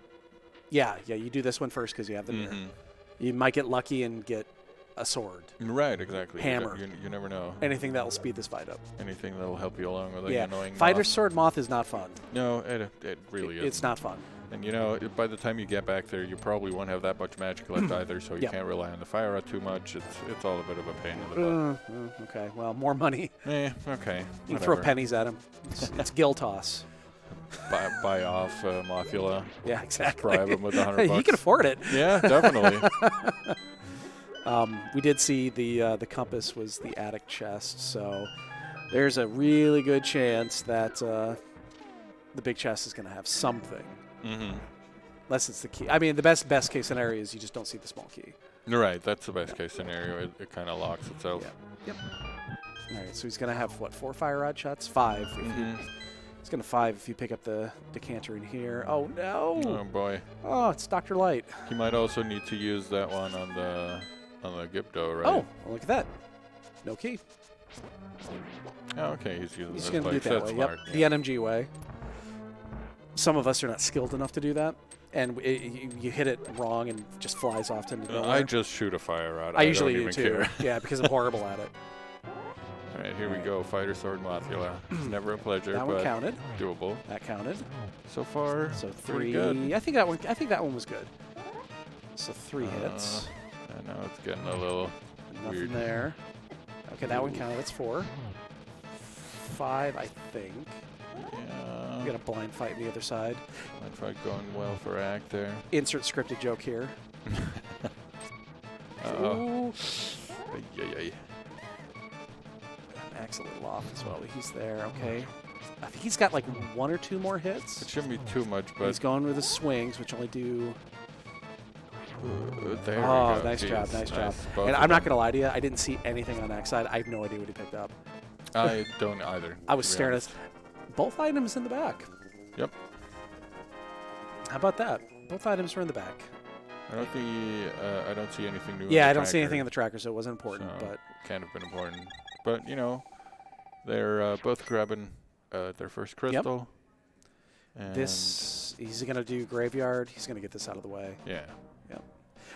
yeah, you do this one first because you have the mirror. Mhm. You might get lucky and get a sword. Right, exactly. Hammer. You never know. Anything that will speed this fight up. Anything that'll help you along with the Yeah. annoying Fighter moth. sword moth is not fun. No, it really is. It's not fun. And you know, by the time you get back there, you probably won't have that much magic left either, so you Yeah. can't rely on the fire rod too much. It's all a bit of a pain in the butt. Okay, well, more money. Okay. You can whatever. throw pennies at him. It's gill toss. Buy off Mothula. Yeah, exactly. Bribe him with $100. He can afford it. Yeah, definitely. We did see the compass was the attic chest, so there's a really good chance that the big chest is going to have something. Mm-hmm. Unless it's the key. I mean, the best case scenario is you just don't see the small key. You're right. That's the best case scenario. It kind of locks itself. Yeah. Yep. All right, so he's going to have, what, 4 fire rod shots? 5. He's going to 5 if you pick up the decanter in here. Oh, no. Oh, boy. Oh, it's Dr. Light. He might also need to use that one on the Gipto, right? Oh, well, look at that. No key. Oh, okay. He's using He's this going to do it like that that's way. smart. Yep, the NMG way. Some of us are not skilled enough to do that, and you hit it wrong and it just flies off into nowhere. I just shoot a fire rod. I usually don't do even too. care. Yeah, because I'm horrible at it. All right, here we go. Fighter Sword Mothula. It's never a pleasure, That one but counted. doable. That counted. So far, So pretty 3. good. I think that one was good. So 3 hits. I know it's getting a little Nothing weird. there. Okay, that one counted. That's 4. 5, I think. Yeah. We got a blind fight on the other side. Blind fight going well for Act there. Insert scripted joke here. Uh-oh. Ooh. Ay. Max a little off as well. He's there. Okay. I think he's got like 1 or 2 more hits. It shouldn't be too much, but He's going with his swings, which only do. there Oh, we go. nice job, Jeez, nice job. Both And of I'm not them. going to lie to you, I didn't see anything on X side. I have no idea what he picked up. I don't either. I was to be staring honest. at both items in the back. Yep. How about that? Both items were in the back. I don't see anything new. Yeah, on I the don't see tracker, anything in the tracker, so it wasn't important. so But can't have been important. But you know, they're both grabbing their first crystal. And this, he's going to do graveyard. He's going to get this out of the way. Yeah.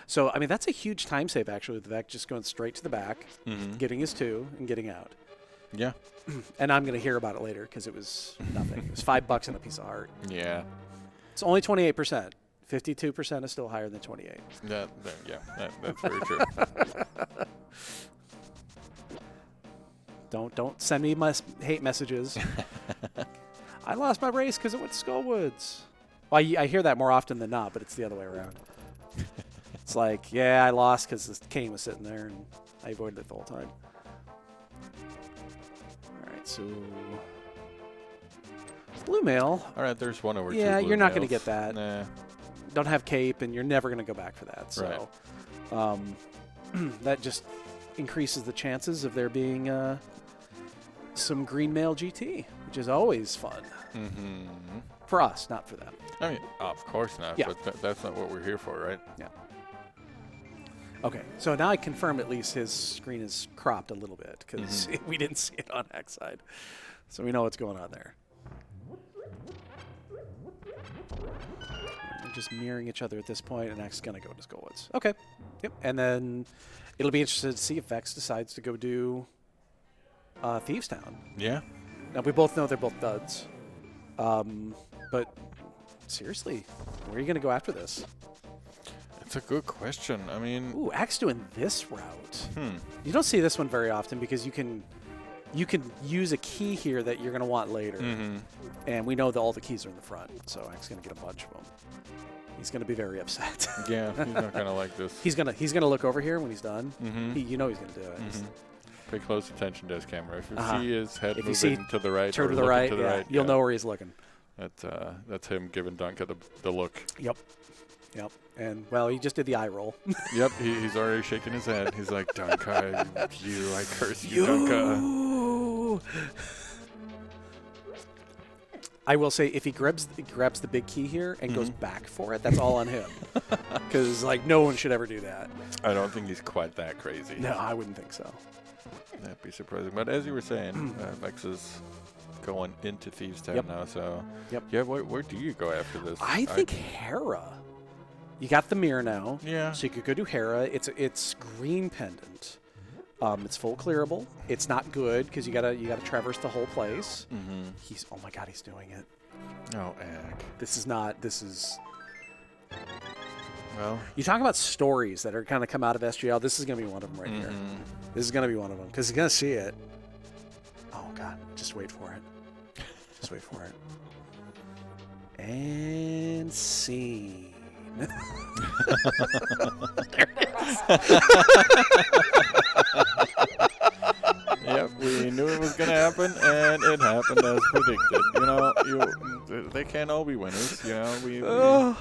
So, I mean, that's a huge time save, actually, with the Vex just going straight to the back, Mm-hmm. getting his 2, and getting out. Yeah. And I'm going to hear about it later because it was nothing. It was $5 and a piece of art. Yeah. It's only 28%. 52% is still higher than 28. That's very true. Don't send me hate messages. I lost my race because it went to Skullwoods. Well, I hear that more often than not, but it's the other way around. It's like, yeah, I lost because the king was sitting there, and I avoided it the whole time. All right, so blue mail. All right, there's 1 over 2. Yeah, blue you're not going to males. get that. Nah. Don't have cape, and you're never going to go back for that. So that just increases the chances of there being some green mail GT, which is always fun Mm-hmm. for us, not for them. I mean, of course not. Yeah. But that's not what we're here for, right? Yeah. Okay, so now I confirmed at least his screen is cropped a little bit because we didn't see it on X side. So we know what's going on there. We're just mirroring each other at this point, and X is going to go to Skullwoods. Okay. Yep. And then it'll be interesting to see if Vex decides to go do Thieves Town. Yeah. Now, we both know they're both duds. But seriously, where are you going to go after this? It's a good question. I mean, Ooh, Axe doing this route. hmm. You don't see this one very often because you can use a key here that you're going to want later. Mm-hmm. And we know that all the keys are in the front, so Axe is going to get a bunch of them. He's going to be very upset. Yeah, he's not going to like this. He's gonna look over here when he's done. Mm-hmm. You know he's going to do it. Mm-hmm. Pay close attention to his camera. If you Uh-huh. see his head If you moving see to the right, Turn or to the looking right, to the yeah, right, you'll know where he's looking. That's him giving Dunka the look. Yep. And, well, he just did the eye roll. Yep, he's already shaking his head. He's like, Dunka, I curse you, Dunka. I will say, if he grabs the big key here and goes back for it, that's all on him. Because, like, no one should ever do that. I don't think he's quite that crazy. No, I wouldn't think so. That'd be surprising. But as you were saying, Vex is going into Thieves Town Yep. now, so... Yep. Yeah, where do you go after this? I think Hera. You got the mirror now. Yeah. So you could go do Hera. It's green pendant. It's full clearable. It's not good because you gotta traverse the whole place. Mm-hmm. Oh my god, he's doing it. Oh, Ack. This is. Well, You talk about stories that are kind of come out of SGL. This is gonna be one of them right here. mhm. This is gonna be one of them because he's gonna see it. Oh god, just wait for it. Just wait for it. And scene. There it is. Yep, we knew it was going to happen, and it happened as predicted. You know, they can't all be winners. You know,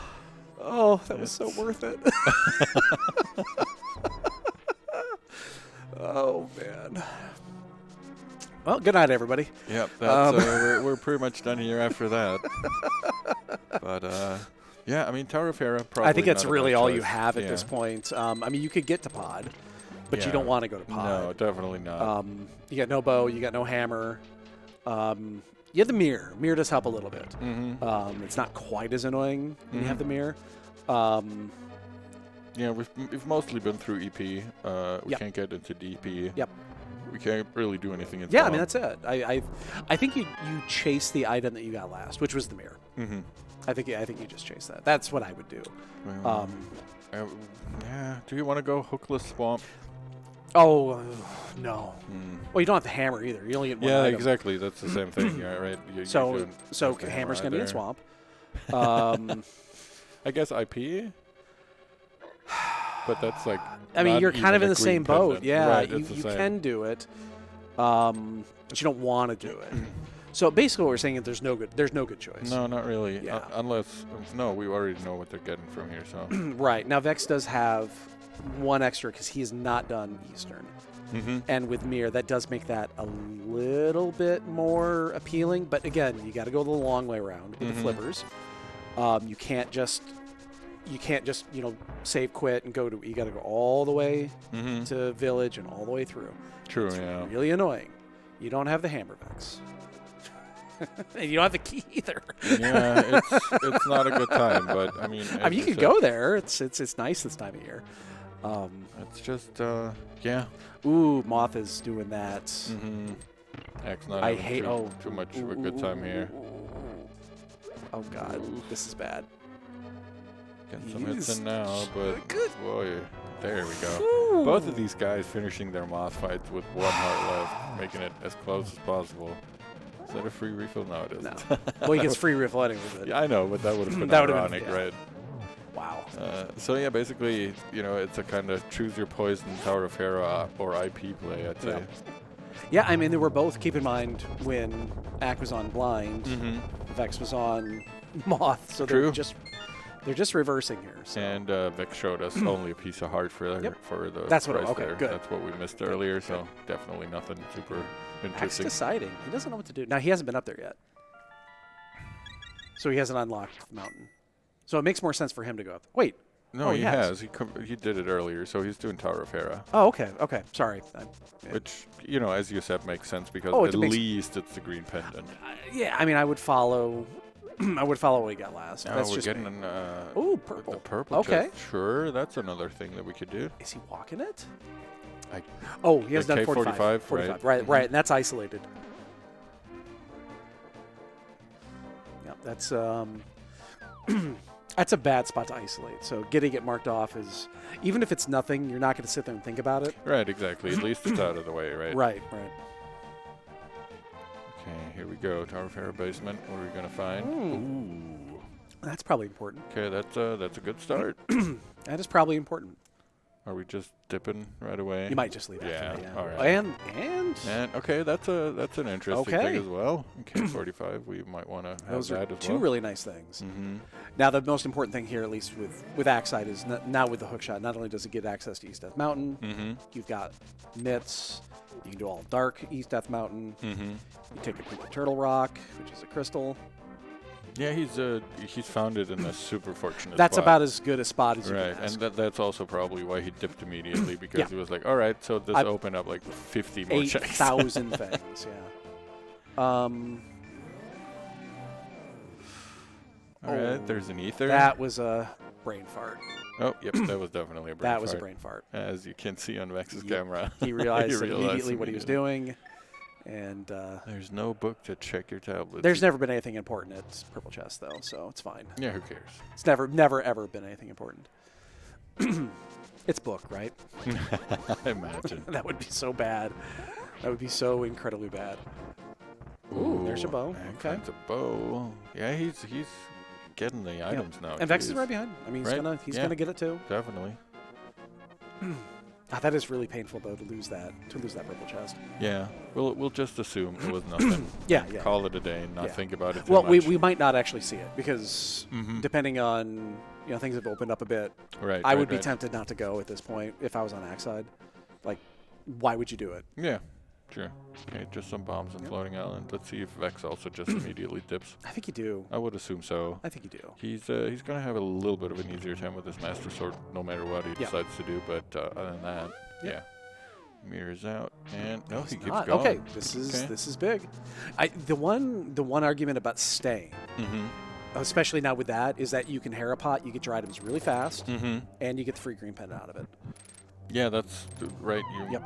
Oh, that was so worth it. Oh man. Well, good night, everybody. Yep, that's, we're pretty much done here after that. But yeah, I mean, Tower of Hera probably. I think that's not a really bad all choice. you have at Yeah. this point. I mean, you could get to Pod, but Yeah. you don't want to go to No, Pod. definitely not. You got no bow, you got no hammer. You have the mirror. Mirror does help a little bit. Mm-hmm. It's not quite as annoying when you have the mirror. Yeah, we've mostly been through EP. We Yep. can't get into DP. Yep. we can't really do anything in Yeah, I Swamp. mean that's it. I think you chase the item that you got last, which was the mirror. Mm-hmm. I think you just chase that. That's what I would do. Well, yeah. Do you want to go hookless Swamp? Oh no. Well, you don't have the hammer either. You only get one Yeah, item. exactly. That's the same thing, yeah, right? You So don't so have the hammer's hammer gonna be in either. swamp. I guess IP. But that's like. I mean, not you're kind even of in a the same green boat. pendant. Yeah, Right, you it's the same. can do it, but you don't want to do it. So basically, what we're saying is there's no good choice. No, not really. Yeah. Unless we already know what they're getting from here. So. Right now, Vex does have one extra because he has not done Eastern. Mm-hmm. And with Mir, that does make that a little bit more appealing. But again, you got to go the long way around with the flippers. You can't just save quit and go to. You got to go all the way to village and all the way through. True. It's Yeah. really annoying. You don't have the hammer, Vex. And you don't have the key either. Yeah, it's not a good time, but I mean. I mean, you can go there. It's nice this time of year. It's just yeah. Ooh, Moth is doing that. Mm-hmm. X not I having hate. too much of a good time here. Oh God, this is bad. Getting some hits He's in now, but good. boy, there we go. Ooh. Both of these guys finishing their moth fights with one heart left, making it as close as possible. Is that a free refill? No, it isn't. No. Well, he gets free refill anyway. But Yeah, I know, but that would have been That would've been- ironic, yeah. right? wow. So yeah, basically, it's a kind of choose your poison Tower of Hera or IP play, I'd say. Yeah, I mean, they were both. Keep in mind when Ack was on blind, Mm-hmm. Vex was on Moth, so True. they're just reversing here. So. And Vex showed us only a piece of heart for Yep. for the That's what- price okay, there. good. That's what we missed earlier, so definitely nothing super Ack's interesting. deciding. He doesn't know what to do. Now, he hasn't been up there yet. So he hasn't unlocked the mountain. So it makes more sense for him to go up. Wait. No, Oh, he he has. has. He did it earlier, so he's doing Tower of Hera, Oh, okay. Sorry. which as you said makes sense because Oh, at it makes- least it's the green pendant. Yeah, I mean, I would follow. I would follow what he got last. Now That's we're just getting me. an Ooh, the purple. purple. Okay. chest. Sure, that's another thing that we could do. Is he walking it? I- Oh, he has The done 45. K45, 45. right. Right, Mhm. right, and that's isolated. Yep, that's that's a bad spot to isolate. So getting it marked off is, even if it's nothing, you're not going to sit there and think about it. Right, exactly. At least it's out of the way, right? Right. Okay, here we go. Tower of Hera basement. What are we gonna find? Ooh. That's probably important. Okay, that's a good start. That is probably important. Are we just dipping right away? You might just leave Yeah, after that. Yeah. all right. And okay, that's an interesting Okay. thing as well. Okay, 45. We might want to have those are that as two well. really nice things. Mm-hmm. Now, the most important thing here, at least with Axide, is now with the hookshot, not only does it get access to East Death Mountain, Mm-hmm. you've got mitts, you can do all dark East Death Mountain, Mm-hmm. you take a Purple Turtle Rock, which is a crystal. Yeah, he's found it in a super fortunate That's spot. about as good a spot as you Right, can ask. and that's also probably why he dipped immediately because Yeah. he was like, all right, so this I've- opened up like 50 more checks. 8,000 things, yeah. All right, there's an ether. That was a brain fart. Oh, yep, that was definitely a brain That was a fart. brain fart. As you can see on Vex's Yep. camera. He realized, He immediately what he was immediately. doing. And There's no book to check your tablets. there's never been anything important at Purple Chest, though, so it's fine. Yeah, who cares? It's never, ever been anything important. It's book, right? I imagine. That would be so bad. That would be so incredibly bad. Ooh, there's a bow. That Okay. finds a bow. Yeah, he's getting the items now. And Vex is Jeez. right behind. I mean, he's Yeah. gonna get it too. Definitely. That is really painful though to lose that Purple Chest. Yeah. We'll just assume it was nothing. Yeah. Call it a day and not Yeah. think about it too Well, much. we might not actually see it because Mhm. depending on things have opened up a bit. Right. I would be right. tempted not to go at this point if I was on Axide. Like, why would you do it? Yeah. Sure. Okay, just some bombs and floating island. Let's see if Vex also just immediately dips. I think you do. I would assume so. I think you do. He's gonna have a little bit of an easier time with his Master Sword, no matter what he decides to do. But other than that, yeah, mirrors out, and no, he keeps Not. going. Okay, this is big. The one argument about staying, Mm-hmm. especially now with that, is that you can Harapot, you get your items really fast, Mm-hmm. and you get the free green pendant out of it. Yeah, that's right. Yep.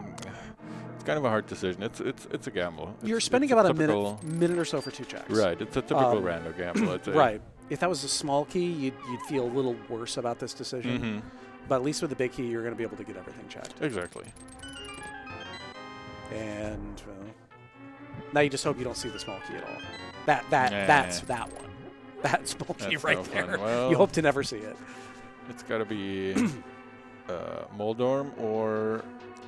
It's kind of a hard decision. It's a gamble. You're It's spending a about a typical- minute or so for 2 checks. Right. It's a typical random gamble. I'd say. Right. If that was a small key, you'd feel a little worse about this decision. Mm-hmm. But at least with the big key, you're going to be able to get everything checked. Exactly. And now you just hope you don't see the small key at all. That's that one. That small key That's right no fun. there. Well, You hope to never see it. It's got to be Moldorm, or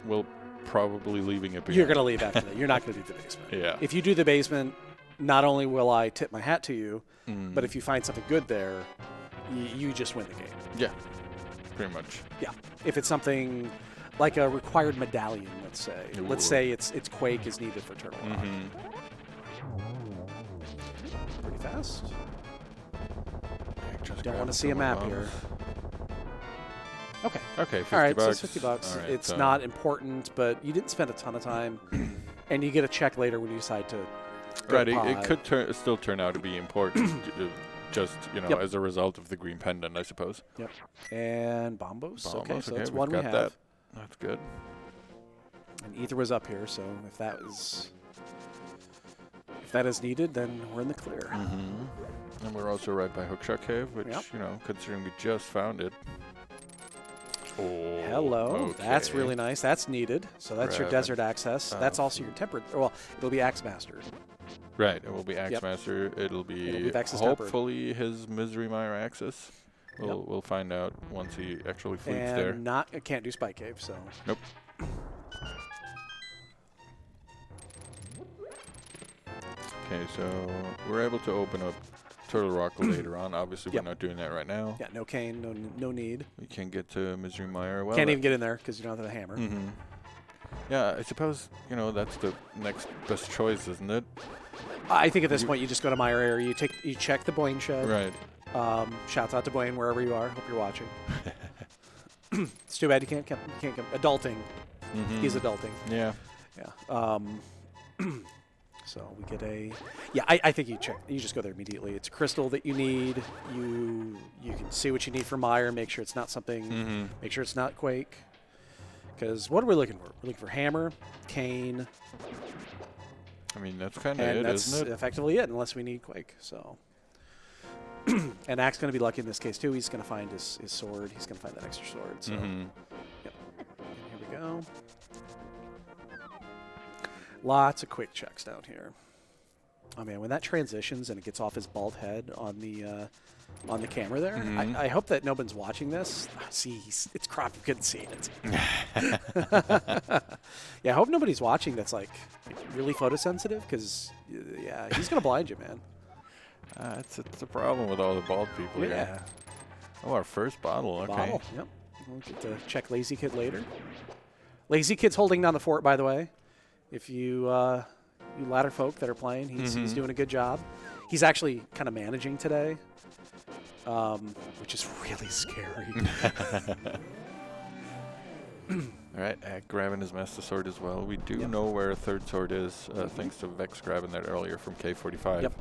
we'll probably leaving it behind. You're going to leave after that. You're not going to do the basement. Yeah. If you do the basement, not only will I tip my hat to you, Mm. but if you find something good there, you just win the game. Yeah. Pretty much. Yeah. If it's something like a required medallion, let's say. Ooh. Let's say it's Quake is needed for Turtle Rock. Pretty fast. Don't want to see a map here. Okay. Okay, 50 All right, bucks. so it's 50 bucks. All right, It's so- not important, but you didn't spend a ton of time, and you get a check later when you decide to. go Right, to it pod. could still turn out to be important, just Yep. as a result of the green pendant, I suppose. Yep. And Bombos. Okay, Bombos, so okay, that's we've one we got have. that. That's good. And Ether was up here, so if that is needed, then we're in the clear. Mm-hmm. And we're also right by Hookshot Cave, which Yep. considering we just found it. Oh, Hello. That's okay. really nice. That's needed. So that's your Grab desert access. That's also your tempered. Well, it'll be Axe Master. Right, it will be Axe Yep. Master. It'll be Vex's tempered. hopefully his Misery Mire Axis. We'll find out once he actually fleets And there. it can't do Spike Cave, so. Nope. Okay, so we're able to open up Turtle Rock later on. Obviously, Yep. we're not doing that right now. Yeah, no cane, no need. We can get to Misery Mire. Well, Can't even get in there because you don't have the hammer. Mm-hmm. Yeah, I suppose, that's the next best choice, isn't it? I think at this point you just go to Meyer area. You check the Boyne shed. Right. Shouts out to Boyne wherever you are. Hope you're watching. It's too bad you can't come. Adulting. Mm-hmm. He's adulting. Yeah. Yeah. So we get a. Yeah, I think you check. You just go there immediately. It's a crystal that you need. You can see what you need for Meyer. Make sure it's not something. Mm-hmm. Make sure it's not Quake. Because what are we looking for? We're looking for hammer, cane, I mean, that's kind of and it, that's isn't it? effectively it, unless we need Quake. So. And Ack's going to be lucky in this case too. He's going to find his sword. He's going to find that extra sword. So. Mm-hmm. Yep. Here we go. Lots of quick checks down here. Oh man, when that transitions and it gets off his bald head on the camera there, Mhm. I hope that no one's watching this. See, it's crop. You couldn't see it. Yeah, I hope nobody's watching that's like really photosensitive because yeah, he's gonna blind you, man. It's a problem with all the bald people Yeah. here. Oh, our first bottle. Okay. Bottle. Yep. We'll get to check Lazy Kid later. Lazy Kid's holding down the fort, by the way. If you ladder folk that are playing, he's doing a good job. He's actually kind of managing today, which is really scary. All right, Ack grabbing his Master Sword as well. We do know where a third sword is, thanks to Vex grabbing that earlier from K45. Yep.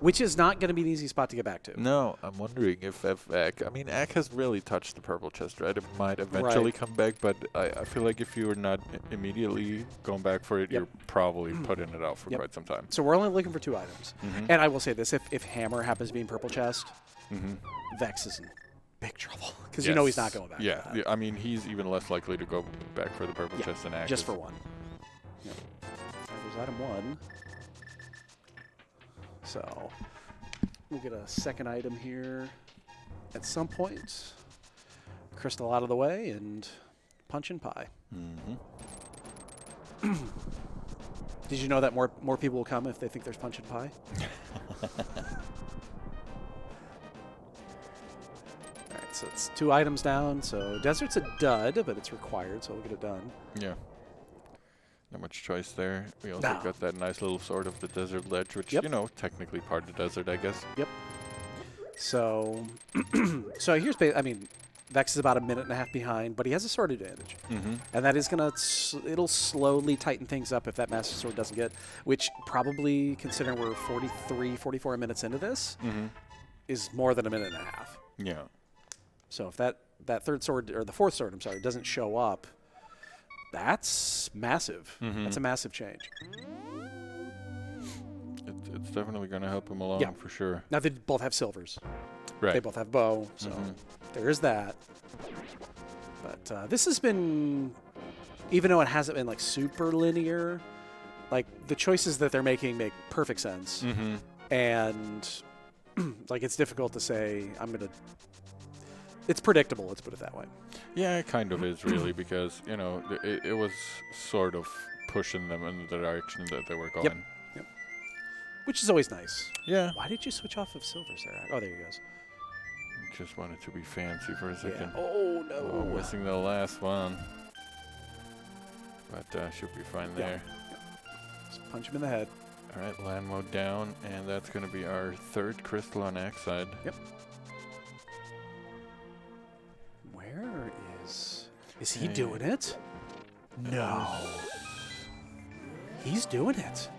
Which is not going to be an easy spot to get back to. No, I'm wondering if Ack... I mean, Ack has really touched the purple chest, right? It might eventually come back, but I feel like if you are not immediately going back for it, you're probably putting it out for quite some time. So we're only looking for 2 items. Mhm. And I will say this, if Hammer happens to be in purple chest, Mm-hmm. Vex is in big trouble. Because you know he's not going back. Yeah, for that. I mean, he's even less likely to go back for the purple chest than Ack Just is. for one. Yep. There's item 1. So we'll get a second item here at some point. Crystal out of the way and punch and pie. Mm-hmm. Did you know that more people will come if they think there's punch and pie? All right, so it's 2 items down. So Desert's a dud, but it's required, so we'll get it done. Yeah. Not much choice there. We also No. got that nice little Sword of the Desert Ledge, which, technically part of the desert, I guess. Yep. So, so here's, I mean, Vex is about a minute and a half behind, but he has a sword advantage. Mm-hmm. And that is going to, it'll slowly tighten things up if that Master Sword doesn't get, which probably, considering we're 43, 44 minutes into this, Mm-hmm. is more than a minute and a half. Yeah. So if that third sword, or the fourth sword, I'm sorry, doesn't show up, That's massive. Mhm. That's a massive change. It's definitely going to help him along Yeah. for sure. Now they both have silvers. Right. They both have bow, so there is that. But this has been, even though it hasn't been like super linear, like the choices that they're making make perfect sense. Mm-hmm. And like it's difficult to say it's predictable, let's put it that way. Yeah, it kind of is really because, you know, it was sort of pushing them in the direction that they were going. Yep. Which is always nice. Yeah. Why did you switch off of silvers there? Oh, there he goes. Just wanted to be fancy for a Yeah. second. Oh, no. Oh, missing the last one. But should be fine there. Just punch him in the head. All right, land mode down, and that's going to be our third crystal on Axe-side. Yep. Where is he Hey. doing it? No. He's doing it.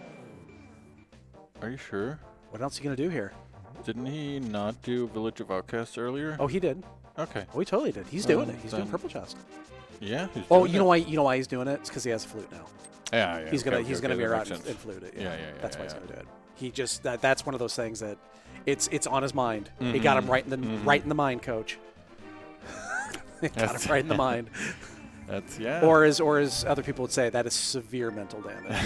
Are you sure? What else are you going to do here? Didn't he not do Village of Outcasts earlier? Oh, he did. Okay. Oh, he totally did. He's doing it. He's doing then- purple chest. Yeah. He's Oh, doing you know it. why? You know why he's doing it? It's because he has a flute now. Yeah. He's gonna mirror that out makes and sense. flute it. Yeah. That's why yeah. he's gonna do it. He just that's one of those things that it's on his mind. It got him right in the right in the mind, coach. It got him right in the mind. That's yeah. Or as other people would say, that is severe mental damage.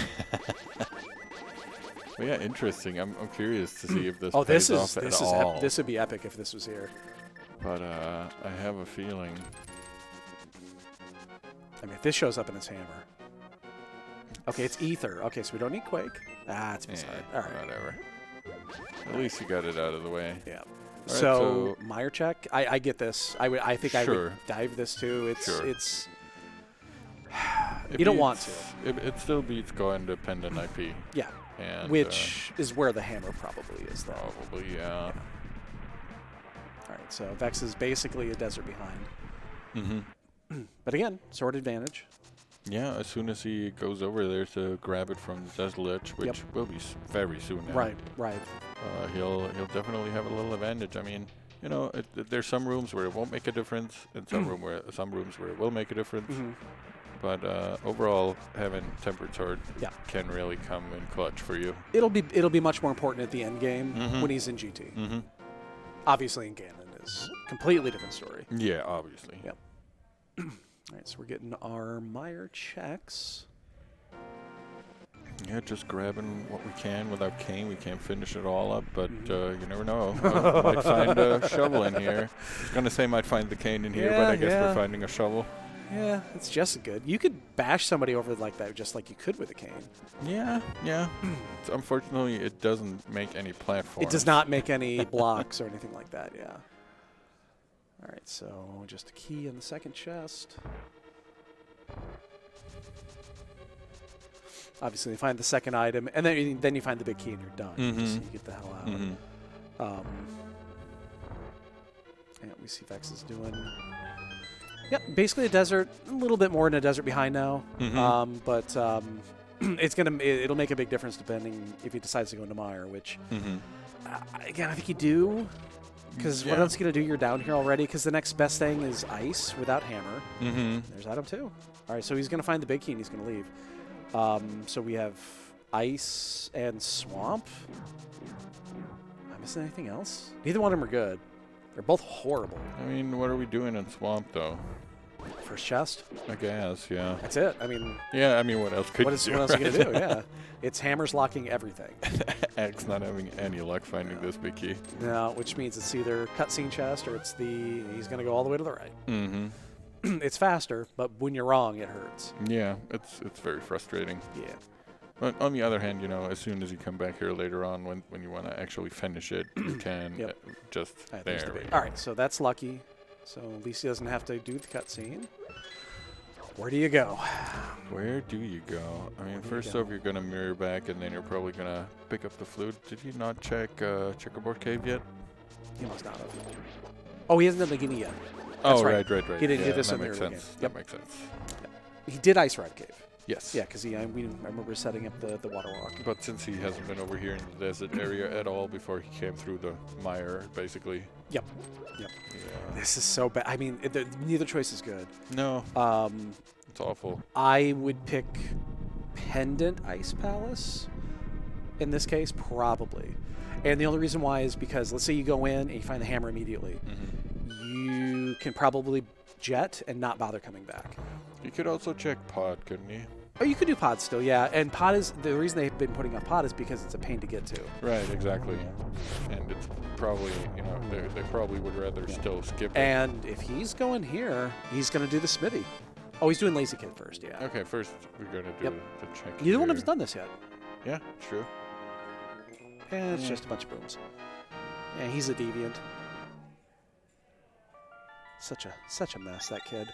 Well, yeah, interesting. I'm curious to see if this Oh, pays this off is at all. this would be epic if this was here. But I have a feeling. I mean, if this shows up in its hammer. Okay, it's ether. Okay, so we don't need quake. Ah, it's beside. All right. Whatever. At least you got it out of the way. Yeah. right, So so- Meyer check. I get this. I think I Sure. would dive this too. It's Sure. it's. It You don't want beats- It still beats go independent IP. Yeah. And, Which is where the hammer probably is, though. probably, yeah. All right, so Vex is basically a desert behind. Mm-hmm. But again, sword advantage. Yeah, as soon as he goes over there to grab it from the desert ledge, which will be very soon now. Right. He'll definitely have a little advantage. I mean, you know, there's some rooms where it won't make a difference, and some rooms where it will make a difference. Mm-hmm. But overall, having tempered sword Yeah. can really come in clutch for you. It'll be much more important at the end game Mhm. when he's in GT. Mm-hmm. Obviously, in Ganon is a completely different story. Yeah, obviously. Yep. All right, so we're getting our Meyer checks. Yeah, just grabbing what we can without cane. We can't finish it all up, but Mm-hmm. you never know. Might find a shovel in here. I was going to say might find the cane in here, but I guess we're finding a shovel. Yeah, it's just good. You could bash somebody over like that just like you could with a cane. Yeah. Unfortunately, it doesn't make any platforms. It does not make any blocks or anything like that, yeah. All right, so just a key in the second chest. Obviously, you find the second item, and then you find the big key and you're done. Mhm. So you get the hell out. Mm-hmm. And we see Vex is doing... Yep, basically a desert, a little bit more in a desert behind now. Mhm. But it'll make a big difference depending if he decides to go into Meyer, which... Mm-hmm. Again, I think you do. Because what Yeah. else are you going to do? You're down here already. Because the next best thing is ice without hammer. Mm-hmm. There's item 2. All right, so he's going to find the big key and he's going to leave. So we have ice and swamp. Am I missing anything else? Neither one of them are good. They're both horrible. I mean, what are we doing in swamp though? First chest. I guess, yeah. That's it. I mean, Yeah, I mean, what else could what you do? else are you going to do? right? Yeah. It's hammers locking everything. Axe not having any luck finding this big key. Now, which means it's either cutscene chest or it's he's going to go all the way to the right. Mm-hmm. It's faster, but when you're wrong, it hurts. Yeah, it's very frustrating. Yeah. But on the other hand, you know, as soon as you come back here later on, when you want to actually finish it, you can Yep. just All right, there's the there. big- all right, so that's lucky. So at least he doesn't have to do the cutscene. Where do you go? Where do you go? I mean, do you first go? off, you're gonna mirror back, and then you're probably gonna pick up the flute. Did you not check Checkerboard Cave yet? He must not have. Oh, he hasn't done the guinea yet. Oh, right. right. He didn't do Yeah, this that in the makes early sense. game. That Yep. makes sense. He did Ice Ride Cave. Yes. Yeah, because I remember setting up the water walk. But since he hasn't been over here in the desert area at all before he came through the mire, basically. Yep. Yeah. This is so bad. I mean, neither choice is good. No. It's awful. I would pick Pendant Ice Palace in this case, probably. And the only reason why is because let's say you go in and you find the hammer immediately. You can probably jet and not bother coming back. You could also check pod, couldn't you? Oh, you could do pod still, yeah. And pod is the reason they've been putting up pod is because it's a pain to get to. Right, exactly. And it's probably, you know, they probably would rather still skip it. And if he's going here, he's going to do the smithy. Oh, he's doing Lazy Kid first, yeah. Okay, first we're going to do the check. Neither one of here. us done this yet. Yeah, true. And it's just a bunch of booms. Yeah, he's a deviant. Such a mess, that kid.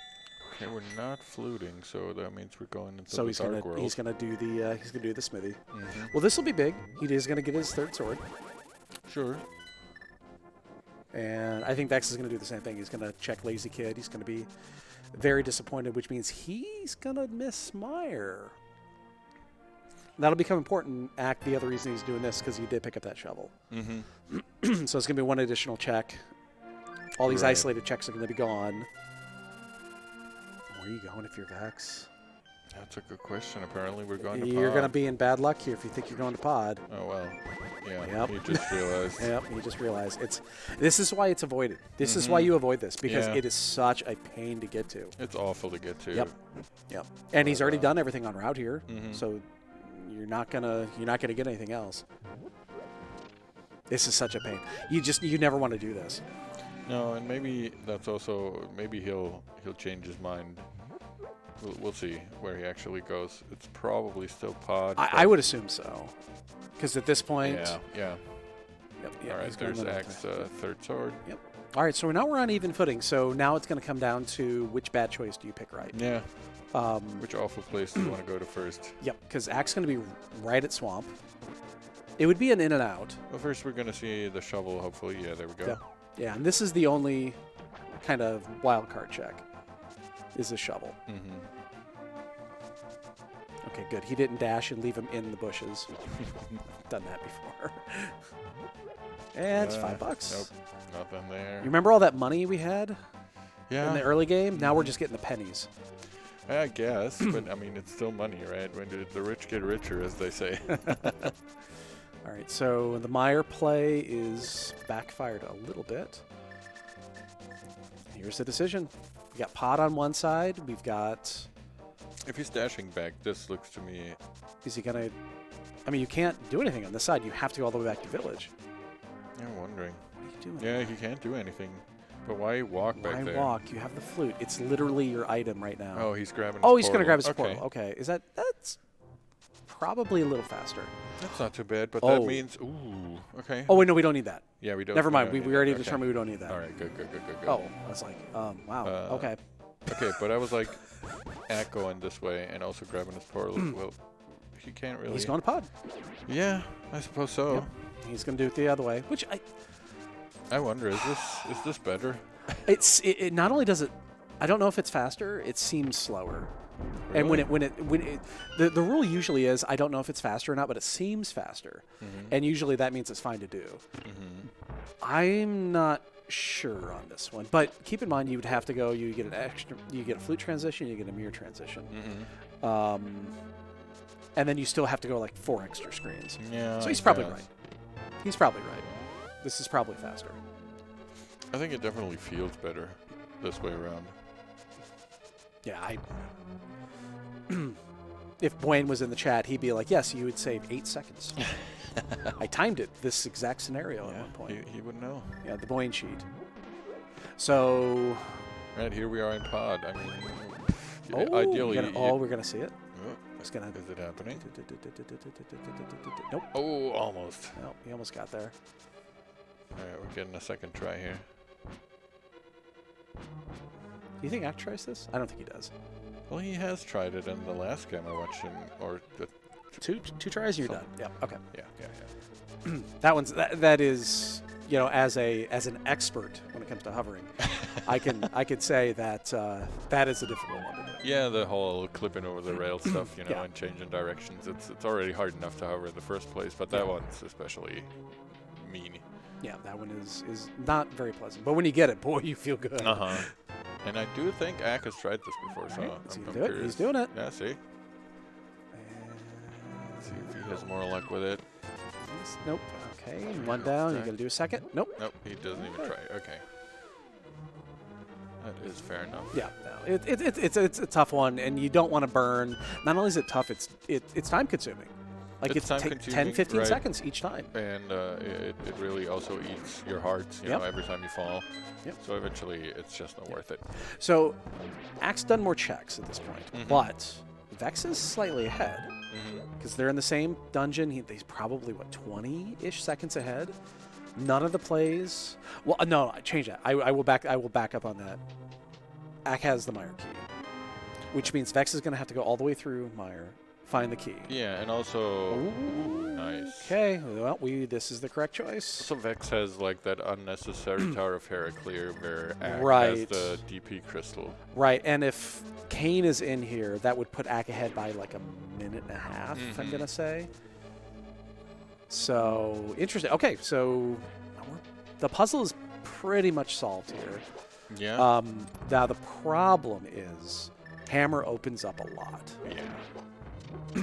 Okay, we're not fluting, so that means we're going into So the he's dark world. gonna do the smithy. Well, this will be big. He is gonna get his third sword, Sure. and I think Vex is gonna do the same thing. He's gonna check Lazy Kid. He's gonna be very disappointed, which means he's gonna miss Meyer. That'll become important. Act the other reason he's doing this because he did pick up that shovel. So it's gonna be one additional check. All these Right. isolated checks are gonna be gone. Where are you going if you're Vex? That's a good question. Apparently we're going to You're pod. going to be in bad luck here if you think you're going to pod. Oh, well. Yeah, Yep. you just realized. Yep, you just realized. This is why it's avoided. This is why you avoid this, because Yeah. it is such a pain to get to. It's awful to get to. Yep. And he's already done everything on route here, so you're not gonna get anything else. This is such a pain. You never want to do this. No, and maybe that's also, maybe he'll change his mind. We'll see where he actually goes. It's probably still pod. I would assume so, because at this point. Yeah. Yep, All right, he's going there's to Axe third sword. Yep. All right, so now we're on even footing. So now it's going to come down to which bad choice do you pick right? Yeah. Which awful place do you want to go to first? Yep, because Axe going to be right at Swamp. It would be an in and out. Well, first we're going to see the shovel, hopefully. Yeah, there we go. Yeah, and this is the only kind of wild card check, is the shovel. Okay, good. He didn't dash and leave him in the bushes. Done that before. And it's $5. Nope, nothing there. You remember all that money we had Yeah, in the early game? Now we're just getting the pennies. I guess, but I mean, it's still money, right? When the rich get richer, as they say. All right, so the Meyer play is backfired a little bit. Here's the decision. We got Pod on one side. We've got... If he's dashing back, this looks to me... Is he going to... I mean, you can't do anything on this side. You have to go all the way back to Village. I'm wondering. What are you doing? Yeah, he can't do anything. But why walk back there? Why walk? You have the flute. It's literally your item right now. Oh, he's grabbing Oh, his he's going to grab his portal. portal. Okay. That's probably a little faster. That's not too bad, but Oh. that means... Ooh, okay. Oh, wait, no, we don't need that. Yeah, we don't. Never mind. don't We need already that. Okay. determined we don't need that. All right, good. Oh, I was like, wow. Okay. Okay, but I was like, Ack going this way and also grabbing his portal. Well, he can't really... He's going to Pod. Yeah, I suppose so. Yep. He's going to do it the other way, which I wonder, is this better? it not only does it, I don't know if it's faster. It seems slower. And when the rule usually is I don't know if it's faster or not, but it seems faster, and usually that means it's fine to do. I'm not sure on this one, but keep in mind you would have to go. You get a flute transition, you get a mirror transition, and then you still have to go like 4 extra screens. Yeah. So he's I probably guess. right. He's probably right. This is probably faster. I think it definitely feels better this way around. Yeah, if Wayne was in the chat, he'd be like, yes, you would save 8 seconds. I timed it, this exact scenario at one point. He would know. Yeah, the Wayne sheet. So... Right, here we are in pod. I mean, Oh, ideally... we're going to see it. Oh, It's gonna. is it happening? Nope. Oh, almost. No, he almost got there. All right, we're getting a second try here. Do you think Act tries this? I don't think he does. Well, he has tried it in the last game I watched him, or the... Two tries, you're done. Yep. Okay. Yeah. That one's that is, you know, as an expert when it comes to hovering, I could say that that is a difficult one to do. Yeah, the whole clipping over the rail stuff, you know, Yeah. and changing directions. It's already hard enough to hover in the first place, but that one's especially mean. Yeah, that one is not very pleasant. But when you get it, boy, you feel good. Uh-huh. And I do think Ack has tried this before, so I'm curious. He's doing it. Yeah, see? Let's see if he has more luck with it. Nope. Okay, one down. You're going to do a second? Nope. Nope, he doesn't even try. Okay. That is fair enough. Yeah, no, it's a tough one, and you don't want to burn. Not only is it tough, it's time consuming. Like It's it's time 10, 15 right. seconds each time. And it really also eats your hearts, you know, every time you fall. Yep. So eventually, it's just not worth it. So, Ack's done more checks at this point, but Vex is slightly ahead because they're in the same dungeon. He's probably what 20-ish seconds ahead. None of the plays. Well, no, I changed that. I will back up on that. Ack has the Mire key, which means Vex is going to have to go all the way through Mire, find the key. Yeah, and also, nice. Okay, well, this is the correct choice. So Vex has like that unnecessary Tower of Heraclear where Ack Right. has the DP crystal. Right, and if Kane is in here, that would put Ack ahead by like a minute and a half, I'm going to say. So, interesting. Okay, so the puzzle is pretty much solved here. Yeah. Now, the problem is Hammer opens up a lot. Yeah.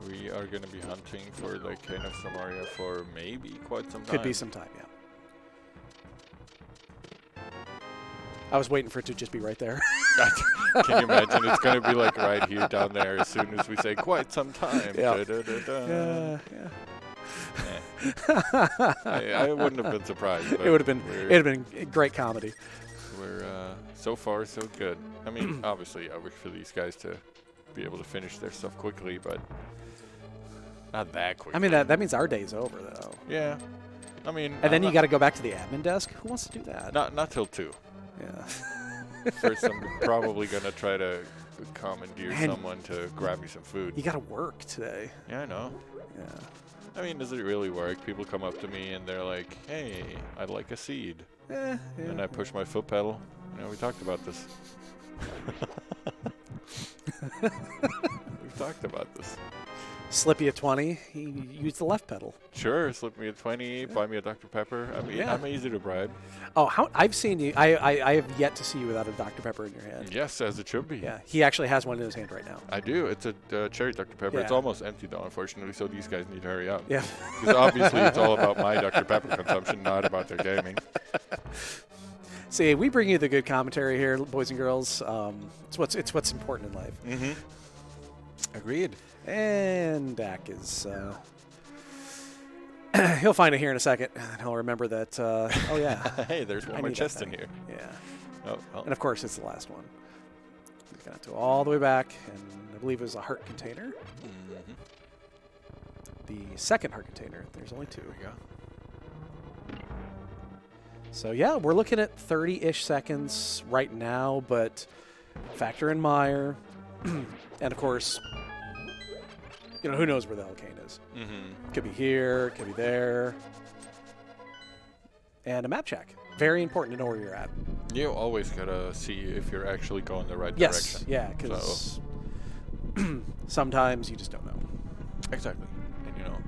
We are going to be hunting for like kind of some area for maybe quite some time. Could be some time, yeah. I was waiting for it to just be right there. Can you imagine? It's going to be like right here down there as soon as we say quite some time. Yeah. Da-da-da-da. Yeah. I wouldn't have been surprised. But It would have been great comedy. We're so far so good. I mean, obviously, I wish for these guys to be able to finish their stuff quickly, but not that quickly. I mean, that means our day's over, though. Yeah. I mean, And then you got to go back to the admin desk. Who wants to do that? not till 2. Yeah. First, I'm probably gonna try to commandeer Man. someone to grab me some food. You got to work today. Yeah, I know. Yeah. I mean, does it really work? People come up to me and they're like, "Hey, I'd like a seed," Yeah. and I push my foot pedal. You know, we talked about this. We've talked about this. Slippy at 20. He used the left pedal. Sure, slip me a 20, buy me a Dr. Pepper. I mean, Yeah. I'm easy to bribe. Oh, I've seen you. I have yet to see you without a Dr. Pepper in your hand. Yes, as it should be. Yeah. He actually has one in his hand right now. I do. It's a cherry Dr. Pepper. It's Yeah. almost empty, though, unfortunately, so these guys need to hurry up. Yeah. Because obviously it's all about my Dr. Pepper consumption, not about their gaming. See, we bring you the good commentary here, boys and girls. It's what's important in life. Mm-hmm. Agreed. And Dak is. He'll find it here in a second, and he'll remember that. Oh yeah. Hey, there's one I more need that chest in thing. here. Yeah. Oh, well. And of course, it's the last one. We're gonna have to go all the way back, and I believe it was a heart container. Mhm. The second heart container. There's only 2. There we go. So yeah, we're looking at 30-ish seconds right now, but factor in Mire, and of course, you know, who knows where the hell Kane is. Mm-hmm. Could be here, could be there. And a map check. Very important to know where you're at. You always gotta see if you're actually going the right Yes, direction. yeah, because sometimes you just don't know. Exactly. And you know,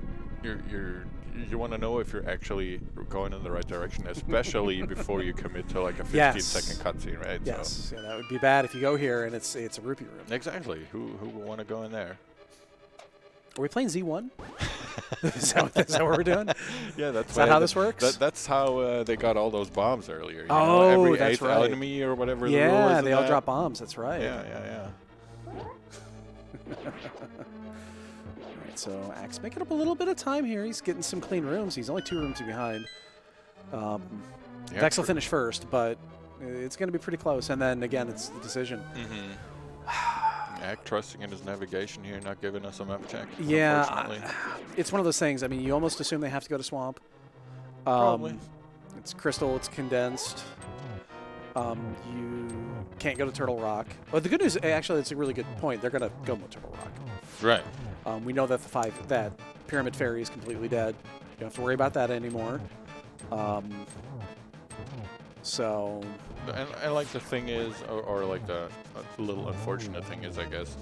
you want to know if you're actually going in the right direction, especially before you commit to like a 15-second cutscene, right? Yes, So. yeah, that would be bad if you go here and it's a rupee room. Exactly. Who will want to go in there? Are we playing Z1? is that what we're doing? Yeah, that's Is that how this works? That's how they got all those bombs earlier. You Oh, know, every that's 8th right. enemy or whatever. the rule Yeah, is they of all that. drop bombs. That's right. Yeah. All right, so Axe making up a little bit of time here. He's getting some clean rooms. He's only 2 rooms behind. Yeah, Vex will finish first, but it's going to be pretty close. And then again, it's the decision. Mm-hmm. Ack trusting in his navigation here, not giving us a map check. Yeah, Unfortunately. it's one of those things. I mean, you almost assume they have to go to Swamp. Probably. It's crystal. It's condensed. You can't go to Turtle Rock. But the good news, actually, it's a really good point. They're going to go to Turtle Rock. Right. We know that that Pyramid Fairy is completely dead. You don't have to worry about that anymore. So. And like the thing is, or like the little unfortunate thing is, I guess,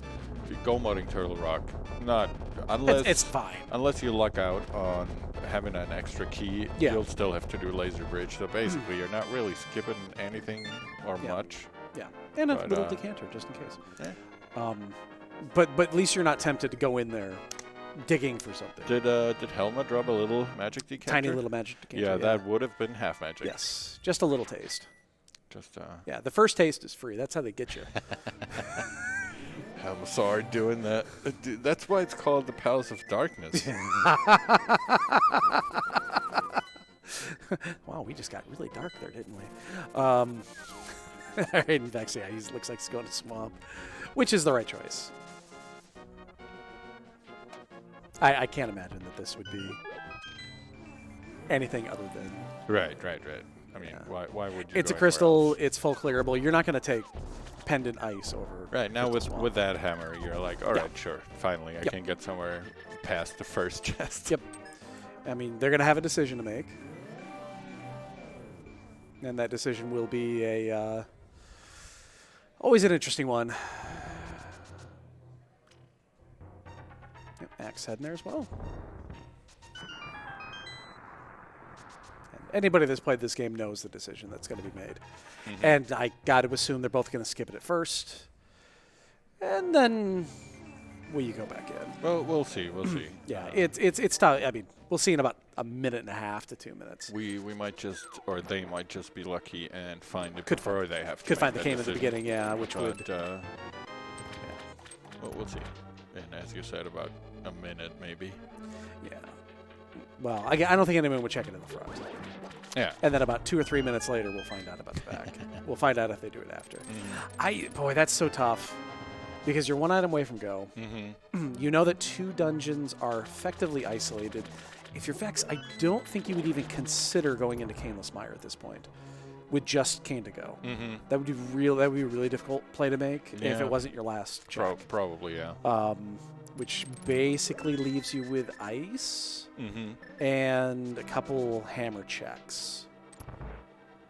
if you go modding Turtle Rock, not unless It's fine. unless you luck out on having an extra key, Yeah. you'll still have to do Laser Bridge. So basically, you're not really skipping anything or Yeah. much. Yeah, and a But, little decanter just in case. Yeah. But at least you're not tempted to go in there digging for something. Did Helma drop a little magic decanter? Tiny little magic decanter. Yeah, that would have been half magic. Yes, just a little taste. Just Yeah, the first taste is free. That's how they get you. I'm sorry doing that. That's why it's called the Palace of Darkness. Wow, we just got really dark there, didn't we? All right, in fact, yeah, he looks like he's going to swamp, which is the right choice. I can't imagine that this would be anything other than... Right. I mean, Yeah. why would you? It's a go anywhere crystal. else? It's full clearable. You're not going to take pendant ice over. Right now Crystal Swamp. with that hammer, you're like, all Yeah. right, sure, finally, I Yep. can get somewhere past the first chest. Yep. I mean, they're going to have a decision to make. And that decision will be a always an interesting one. Yep, Axe heading there as well. And anybody that's played this game knows the decision that's going to be made. Mm-hmm. And I got to assume they're both going to skip it at first. And then will you go back in? Well, we'll see. We'll see. Yeah, it's tough. I mean, we'll see in about a minute and a half to 2 minutes. We might just, or they might just be lucky and find it Could before they have to. Could make find the that cane at the decision. beginning, yeah, which But would... well, we'll see. And as you said, about a minute maybe. Yeah. Well, I don't think anyone would check it in the front. Yeah. And then about 2 or 3 minutes later, we'll find out about the back. We'll find out if they do it after. Boy, that's so tough. Because you're one item away from go. Mm-hmm. You know that 2 dungeons are effectively isolated. If you're Vex, I don't think you would even consider going into Caneless Mire at this point with just Cane to go. Mm-hmm. That would be real. That would be a really difficult play to make if Yeah. it wasn't your last check. Probably, yeah. Which basically leaves you with ice Mm-hmm. and a couple hammer checks.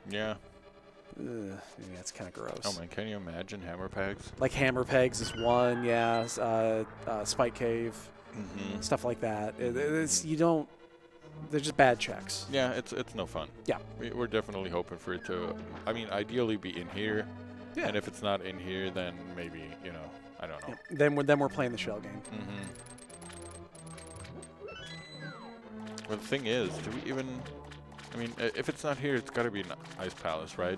Yeah. Ugh, maybe that's kind of gross. Oh man, can you imagine hammer pegs? Like hammer pegs is one, yeah. Spike cave, Mm-hmm. stuff like that. It's you don't. They're just bad checks. Yeah, it's no fun. Yeah. We're definitely hoping for it to, I mean, ideally be in here. Yeah. And if it's not in here, then maybe, I don't know. Yeah. Then we're playing the shell game. Mm-hmm. Well, the thing is, do we even, I mean, if it's not here, it's got to be an ice palace, right?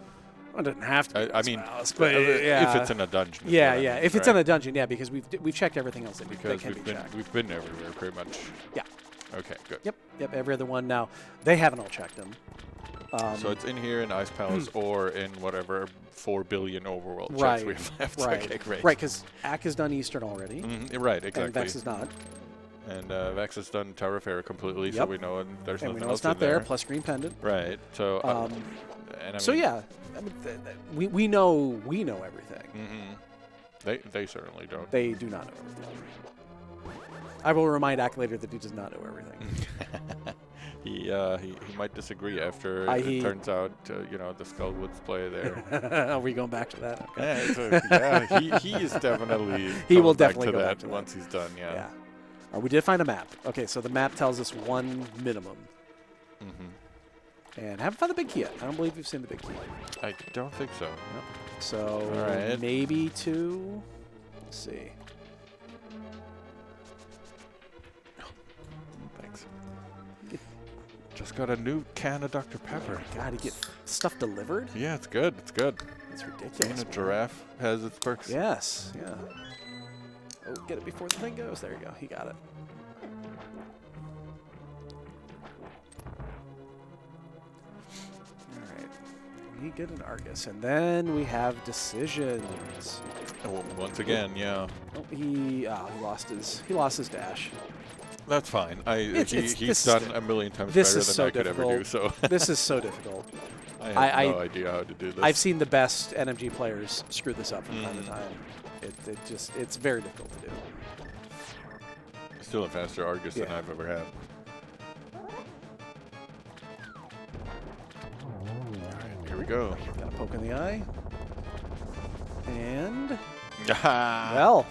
Well, it doesn't have to. Be I this mean, mouse, but if it's in a dungeon. is yeah, what I yeah. mean, If it's right? in a dungeon, yeah, because we've checked everything else that Because can be checked. we've been everywhere pretty much. Yeah. Okay, good. Yep. Every other one now. They haven't all checked them. So it's in here in Ice Palace or in whatever 4 billion overworld checks right, we have left. right, Okay, great. right. Because Ack has done Eastern already, Right, exactly. and Vex is not, And Vex has done Tower of Fair completely, so Yep. we know there's and we nothing know else it's not in there. there. Plus Green Pendant. Right. So. And I So mean, yeah, I mean, we know everything. They certainly don't. They do not know everything. I will remind Ack later that he does not know everything. He might disagree after He- it turns out the Skullwoods play there. Are we going back to that? Okay. He is definitely He will coming definitely back to go that back to that. once he's done. Yeah. Yeah. We did find a map. Okay, so the map tells us 1 minimum. And haven't found the big key yet. I don't believe we've seen the big key. I don't think so. So Alright. maybe 2. Let's see. Thanks. Just got a new can of Dr. Pepper. God, to get stuff delivered? Yeah, it's good. It's good. That's ridiculous. Being a man. giraffe has its perks. Yes, yeah. Oh, get it before the thing goes. There you go. He got it. All right. We get an Argus, and then we have decisions. Oh, once again, yeah. Oh, he lost his dash. That's fine. This He's is done sti- a million times this better is than so I could ever do. So This is so difficult. I have I- no idea how to do this. I've seen the best NMG players screw this up from time to time. It's very difficult to do. Still a faster Argus than Yeah. I've ever had. Alright, here we go. Got a poke in the eye. And well,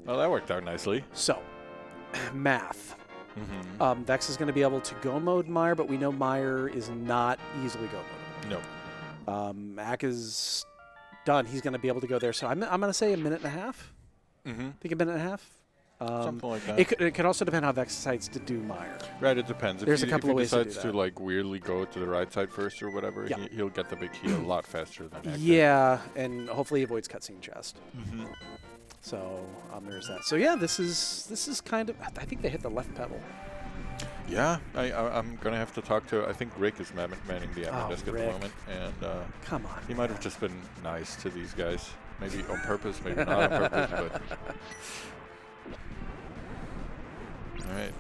well, that worked out nicely. so math. Mm-hmm. Vex is going to be able to go mode Mire, but we know Mire is not easily go mode. No. Ack is done, he's going to be able to go there. So I'm going to say a minute and a half. Mm-hmm. I think a minute and a half. Something like that. It could also depend how Vex decides to do Mire. Right, it depends. There's a couple of ways to do If he decides to, that. like, weirdly go to the right side first or whatever, Yeah. he'll get the big key a lot faster than Acktheboker. Yeah, and hopefully he avoids cutscene chest. Mm-hmm. So there's that. So yeah, this is kind of. I think they hit the left pedal. Yeah, I'm going to have to talk to, I think Rick is manning the admin desk at the Rick. moment. And Come on. he might have just been nice to these guys. Maybe on purpose, maybe not on purpose, but... All right,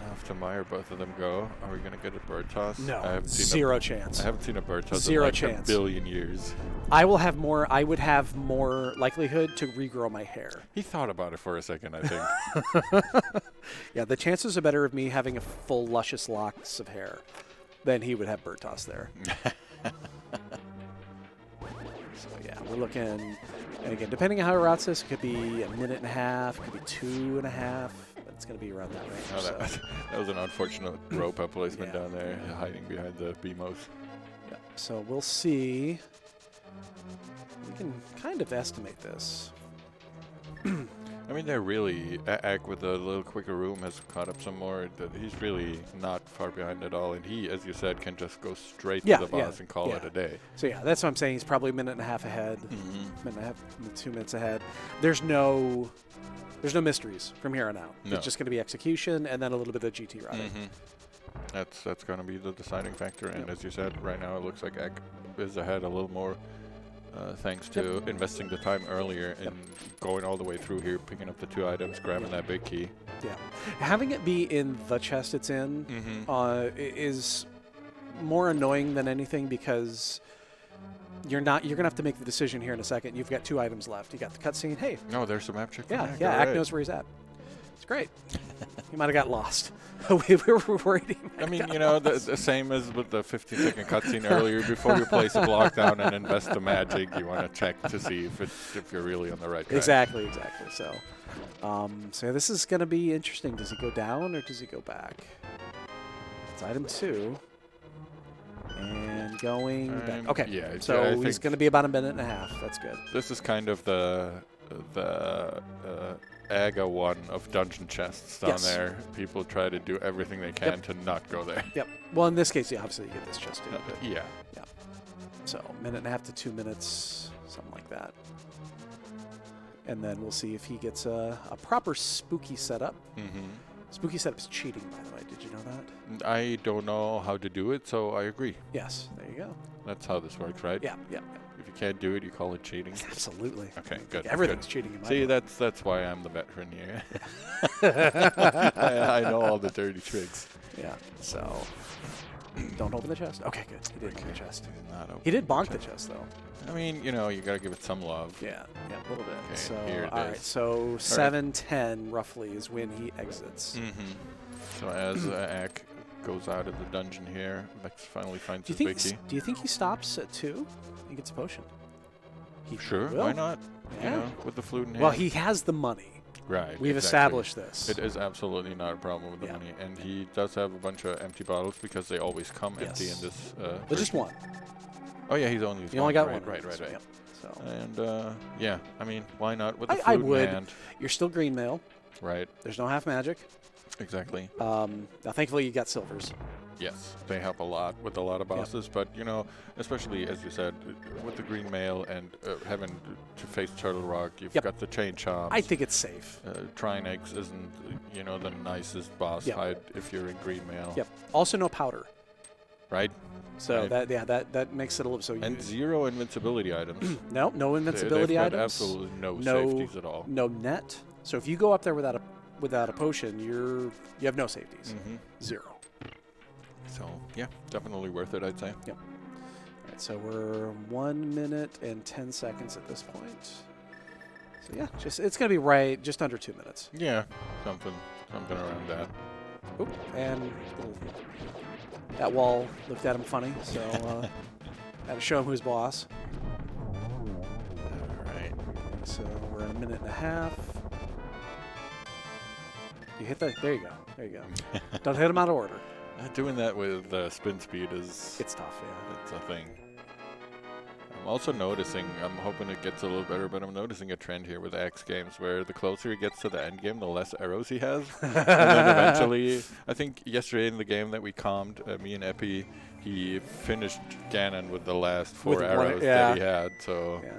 and off to Mire, both of them go. Are we going to get a bird toss? No, I haven't seen zero chance. I haven't seen a bird toss Zero in like chance. a billion years. I would have more likelihood to regrow my hair. He thought about it for a second, I think. Yeah, the chances are better of me having a full luscious locks of hair than he would have bird toss there. So yeah, we're looking, and again, depending on how he routes this, it could be a minute and a half, could be 2.5. But it's going to be around that range. Oh, so. that was an unfortunate rope up placement Yeah. down there, hiding behind the BMOs. Yeah. So we'll see. We can kind of estimate this. I mean, they're really... Ack with a little quicker room has caught up some more. He's really not far behind at all. And he, as you said, can just go straight Yeah, to the boss yeah, and call yeah. it a day. So yeah, that's what I'm saying. He's probably a minute and a half ahead. Mm-hmm. Minute and a half, 2 minutes ahead. There's no mysteries from here on out. No. It's just going to be execution and then a little bit of GT riding. Mm-hmm. That's going to be the deciding factor. And as you said, right now it looks like Ack is ahead a little more. Thanks to investing the time earlier and going all the way through here, picking up the 2 items, grabbing that big key. Yeah, having it be in the chest it's in Mm-hmm. is more annoying than anything because you're gonna have to make the decision here in a second. You've got 2 items left. You got the cutscene. Hey, Oh, there's some map check. yeah, from yeah. Ack. Ack All right. knows where he's at. It's great. He might have got lost. we were worried. He might I have mean, got you know, lost. the same as with the 15-second cutscene earlier. Before you place a block down and invest the magic, you want to check to see if you're really on the right track. Exactly. So, so this is going to be interesting. Does he go down or does he go back? It's item 2. And going back. Okay. Yeah. I So he's think going to be about a minute and a half. That's good. this is kind of the AGA one of dungeon chests down Yes. there. People try to do everything they can to not go there. Yep. Well, in this case, yeah, obviously you get this just in. But Yeah. so minute and a half to 2 minutes, something like that. And then we'll see if he gets a proper spooky setup. Mm-hmm. Spooky setup is cheating, by the way. Did you know that? I don't know how to do it, so I agree. Yes. There you go. That's how this works, right? Yeah. If you can't do it, you call it cheating. Absolutely. Okay, good. Everything's good. cheating in my See, book. that's why I'm the veteran here. I know all the dirty tricks. Yeah. So don't open the chest. Okay, good. He didn't open the chest. Not open He did bonk the chest, though. I mean, you know, you gotta give it some love. Yeah, a little bit. Okay, So, here it all right. is. So 7:10 roughly is when he exits. Mm-hmm. So as Ack goes out of the dungeon here, Vex finally finds Do you his think? big key. Do you think he stops at 2? He gets a potion. He Sure, will. why not? Yeah. You know, with the flute in hand. Well, he has the money. Right. We've exactly. established this. It is absolutely not a problem with the Yeah. money, and he does have a bunch of empty bottles because they always come empty Yes. in this. But just version. one. Oh yeah, he's only used He only got right, one. Right. So, yep. So And yeah, I mean, why not with the I flute would. in hand? you're still green mail. Right. There's no half magic. Exactly. Now, thankfully, you got silvers. Yes, they help a lot with a lot of bosses, but you know, especially as you said, with the green mail and having to face Turtle Rock, you've Yep. got the chain chomps. I think it's safe. Trinex isn't, you know, the nicest boss Yep. fight if you're in green mail. Yep. Also, no powder. Right? So Right. that makes it a little. So And 0 invincibility items. no invincibility They've got items. absolutely no No- safeties at all. No net. So if you go up there without a potion, you have no safeties. Mm-hmm. 0. So yeah, definitely worth it, I'd say. All right, so we're 1 minute and 10 seconds at this point. So yeah, it's gonna be just under 2 minutes. Yeah, something around that. Oop, and that wall looked at him funny, so had to show him who's boss. All right. So we're at a minute and a half. You hit there you go. There you go. Don't hit him out of order. Doing that with spin speed is It's tough, yeah. it's a thing. I'm also noticing, I'm hoping it gets a little better, but I'm noticing a trend here with Axe games where the closer he gets to the end game, the less arrows he has. And then eventually, I think yesterday in the game that we calmed, me and Epi, he finished Ganon with the last 4 With one- arrows yeah. that he had. So Yeah.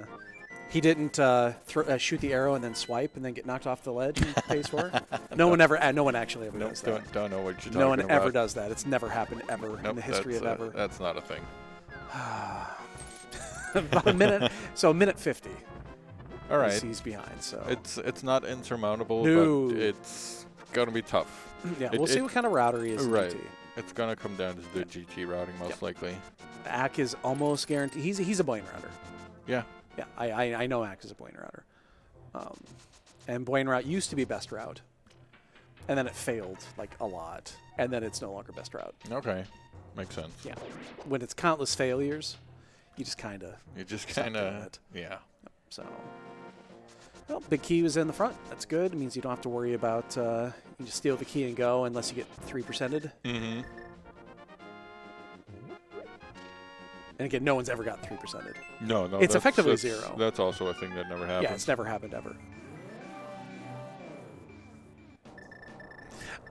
He didn't shoot the arrow and then swipe and then get knocked off the ledge in phase 4. No one actually ever nope, does that. don't know what you're talking No one about. ever does that. It's never happened ever Nope, in the history of ever. That's not a thing. About a minute. So a minute 50. All right. He's behind. So It's not insurmountable, No. but it's gonna be tough. yeah, we'll see what kind of router he is. in Right. GT. It's gonna come down to the GT routing most likely. Ack is almost guaranteed. He's a Blaine router. Yeah. Yeah, I know Ack is a Blaine router. And Blaine route used to be best route, and then it failed like a lot, and then it's no longer best route. Okay. Makes sense. Yeah, when it's countless failures, you just kind of You just Stop kind doing of it. yeah. so. Well, big key was in the front. That's good. It means you don't have to worry about you can just steal the key and go unless you get 3%ed. Mm-hmm. And again, no one's ever got 3%ed. No, It's that's- effectively that's- 0. That's also a thing that never happens. Yeah, it's never happened ever.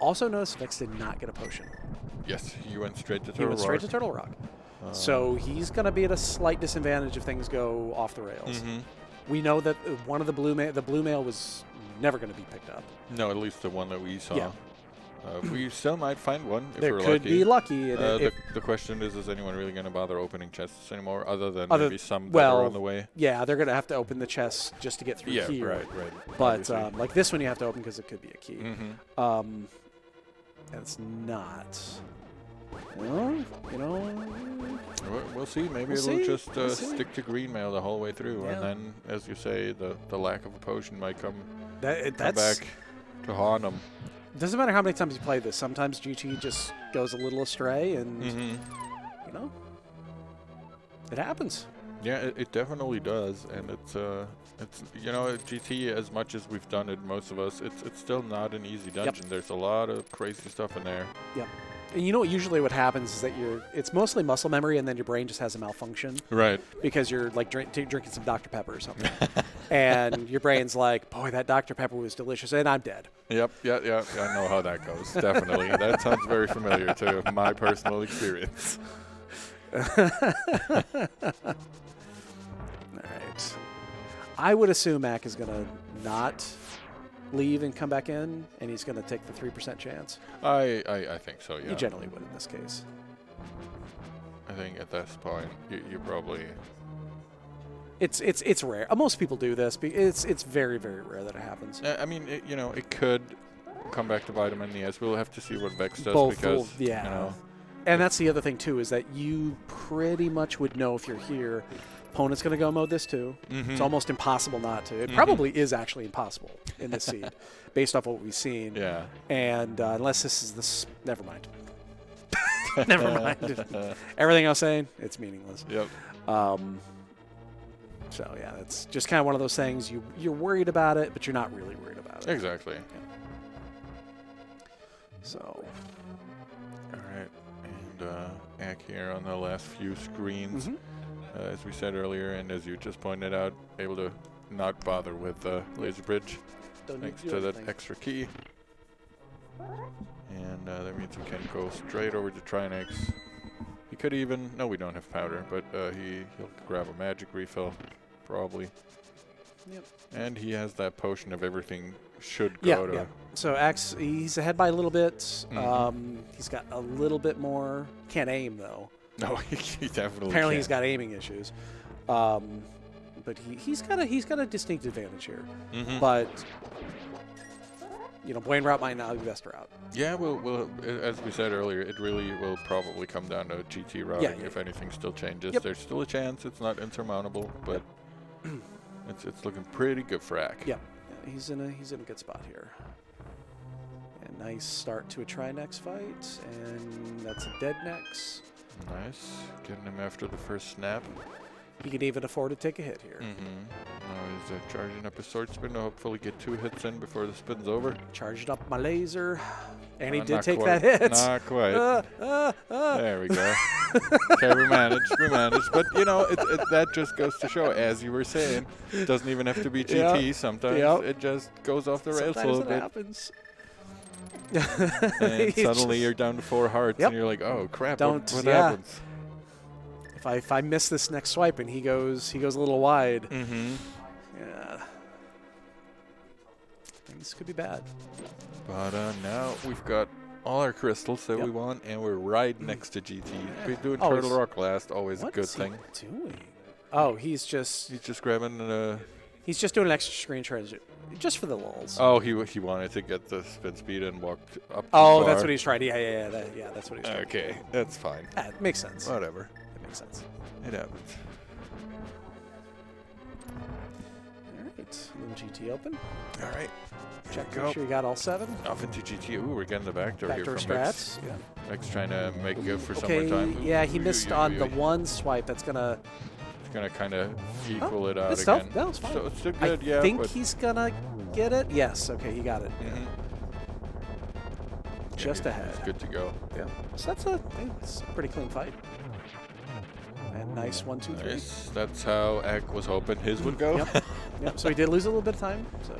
Also notice Vex did not get a potion. Yes, you went straight to He Turtle went straight to Rock. Turtle Rock. So he's going to be at a slight disadvantage if things go off the rails. Mm-hmm. We know that one of the blue mail was never going to be picked up. No, at least the one that we saw. Yeah. We still might find one if There we're could lucky. be lucky. And The question is anyone really going to bother opening chests anymore, other than Other- maybe some that well, are on the way? yeah, they're going to have to open the chest just to get through Yeah, here. right. But obviously. like this one, you have to open because it could be a key. Mm-hmm. And it's not. Well, you know. We'll see. Maybe We'll it'll see. just We'll see. stick to green mail the whole way through, Yeah. and then, as you say, the lack of a potion might come That's back to haunt them. doesn't matter how many times you play this. Sometimes GT just goes a little astray, and Mm-hmm. you know, it happens. Yeah, it definitely does, and it's you know, GT, as much as we've done it, most of us, it's still not an easy dungeon. There's a lot of crazy stuff in there. Yep. And you know what? Usually, what happens is that it's mostly muscle memory, and then your brain just has a malfunction Right. because you're like drinking some Dr. Pepper or something, and your brain's like, "Boy, that Dr. Pepper was delicious," and I'm dead. Yep. Yeah. I know how that goes. Definitely. That sounds very familiar to my personal experience. All right. I would assume Mac is going to not leave and come back in, and he's going to take the 3% chance. I think so. Yeah. You generally would in this case. I think at this point you probably. It's rare. Most people do this. It's very, very rare that it happens. I mean, it could come back to bite him in the ass. We'll have to see what Vex does Both because will- yeah. you know. And that's the other thing too, is that you pretty much would know if you're here. Opponent's going to go mode this too. Mm-hmm. It's almost impossible not to. It probably is actually impossible in this seed, based off what we've seen. Yeah. And unless this is never mind. Never mind. Everything I was saying, it's meaningless. Yep. So yeah, it's just kind of one of those things. You're worried about it, but you're not really worried about it. Exactly. So All right. And Ack here on the last few screens. As we said earlier, and as you just pointed out, able to not bother with laser bridge don't need thanks do to that anything. extra key. And that means we can go straight over to Trinex. He could even, no, we don't have powder, but he'll grab a magic refill, probably. Yep. And he has that potion of everything should go Yeah, to. yeah. So Axe, he's ahead by a little bit. Mhm. He's got a little bit more. Can't aim though. No, he definitely Apparently, can't. he's got aiming issues. But he's got a distinct advantage here. Mhm. But you know, Blaine route might not be the best route. Yeah, well, as we said earlier, it really will probably come down to GT routing yeah. if anything still changes. Yep. There's still a chance it's not insurmountable, but it's looking pretty good for Ack. Yeah, he's in a good spot here. And nice start to a Trinex fight, and that's a dead Nex. Nice. Getting him after the first snap. He can even afford to take a hit here. Now he's charging up his sword spin to hopefully get 2 hits in before the spin's over. Charged up my laser. And he did Not take quite. that hit. Not quite. There we go. Okay, we managed. But, you know, that just goes to show, as you were saying, it doesn't even have to be GT sometimes. It just goes off the rails a little bit. Happens. And suddenly you're down to 4 hearts, and you're like, oh, crap, what happens? If I miss this next swipe and he goes a little wide, yeah, this could be bad. But now we've got all our crystals that we want, and we're right next to GT. We're doing Turtle Rock last, always a good thing. What is he doing? Oh, he's just grabbing he's just doing an extra screen transit, just for the lulz. Oh, he wanted to get the spin speed and walked up too Oh, far. that's what he's trying. Yeah, that's what he's trying. Okay, that's fine. Yeah, it makes sense. Whatever. It makes sense. It happens. All right, little GT open. All right. Check, make sure you got all 7. Off into GT. Ooh, we're getting the backdoor here Backdoor from strats. Vex. Yeah. Vex trying to make good for Okay, summertime. yeah, he missed on the one swipe. That's gonna kind of equal it out it's again. tough. No, it's fine. So it's still good, I think but he's gonna get it. Yes. Okay, he got it. Just he's ahead. good to go. Yeah. So it's a pretty clean fight. And nice 1, 2, 3. Nice. That's how Ack was hoping his would go. Yep. So he did lose a little bit of time. So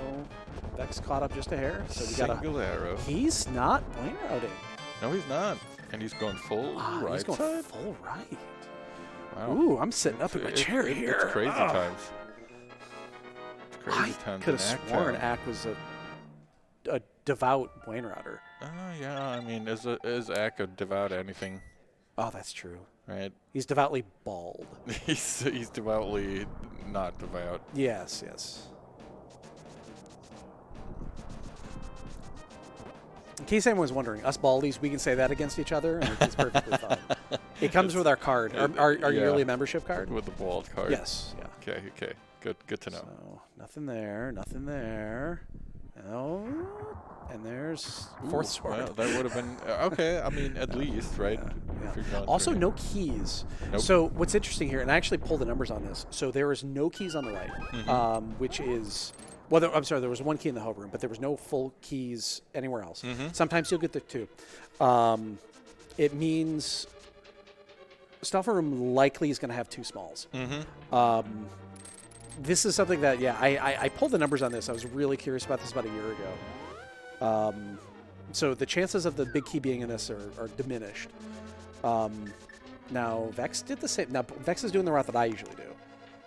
Vex caught up just a hair. So we got Single arrow. He's not point routing. No, he's not. And he's going full right He's going side. full right. Wow. Ooh, I'm sitting up in my chair here. It's crazy times. It's crazy I times. could have in sworn Acktown. Ack was a devout Wayne router. Yeah, I mean, is Ack a devout anything, Oh, that's true. right? He's devoutly bald. He's devoutly not devout. Yes, yes. In case anyone was wondering, us baldies, we can say that against each other, and it's perfectly fine. It comes with our card, our yearly membership card. With the bald card. Yes, yeah. Okay. Good to know. So, nothing there. No. And there's fourth sword. Well, that would have been okay. I mean, at least, right? Yeah. If you're going Also, for- no keys. Nope. So what's interesting here, and I actually pulled the numbers on this. So there is no keys on the right, which is, well, I'm sorry, there was 1 key in the hub room, but there was no full keys anywhere else. Sometimes you'll get the 2. It means Stuffer room likely is going to have 2 smalls. This is something that, I pulled the numbers on this. I was really curious about this about a year ago. So the chances of the big key being in this are diminished. Now, Vex did the same. Now, Vex is doing the route that I usually do,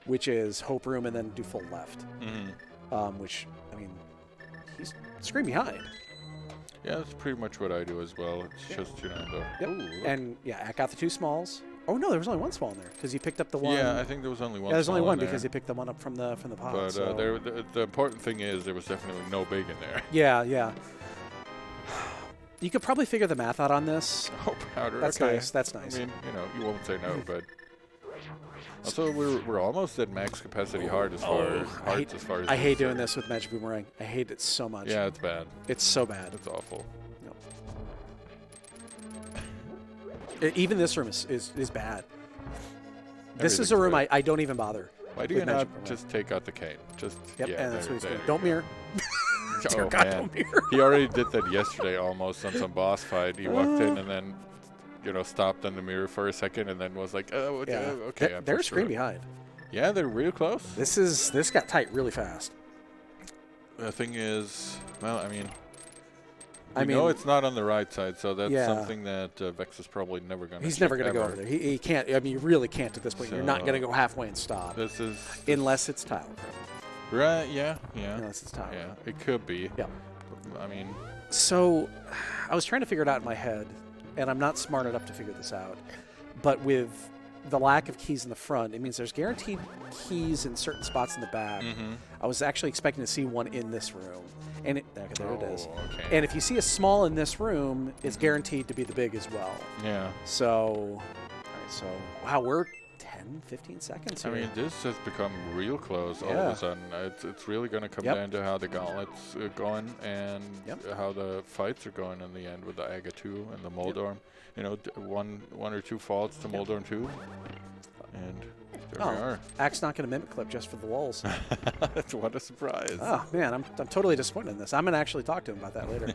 which is hope room and then do full left. Which, I mean, he's screen behind. Yeah, that's pretty much what I do as well. It's just, the... Yep. Ooh, look. And, Ack got the 2 smalls. Oh, no, there was only 1 small in there because he picked up the one. Yeah, I think there was only one. Yeah, there's only small one in there. because he picked the one up from the pot. But so. the important thing is there was definitely no big in there. Yeah. You could probably figure the math out on this. Oh, powder. That's okay. nice. That's nice. I mean, you won't say no, but also we're almost at max capacity hard as far as I hate doing this with Magic Boomerang. I hate it so much. Yeah, it's bad. It's so bad. It's awful. Even this room is bad. This is a room I don't even bother. Why do you not just take out the cane? Just and that's what he's doing. Don't mirror. mirror. Oh, God, man. don't mirror. He already did that yesterday almost on some boss fight. He walked in and then, stopped on the mirror for a second and then was like, oh, okay. They're screen behind. Yeah, they're real close. This got tight really fast. The thing is, well, I mean, I mean, know it's not on the right side, so that's Yeah. something that Vex is probably never going to. He's never going to go over there. He can't. I mean, you really can't at this point. You're not So, going to go halfway and stop. This is Unless it's tile. right. Yeah. Unless it's tile. Yeah, it could be. Yeah. I mean, So I was trying to figure it out in my head, and I'm not smart enough to figure this out. But with the lack of keys in the front, it means there's guaranteed keys in certain spots in the back. I was actually expecting to see one in this room. And there it is. Okay. And if you see a small in this room, it's guaranteed to be the big as well. Yeah. So, all right, so, wow, we're 10, 15 seconds I here. mean, this has become real close all of a sudden. It's really going to come down to how the gauntlet's going and how the fights are going in the end with the Aga 2 and the Moldorm. One or two faults to Moldorm 2. And there we are. Ack's not going to mimic clip just for the lulz. What a surprise. Oh, man, I'm totally disappointed in this. I'm going to actually talk to him about that later.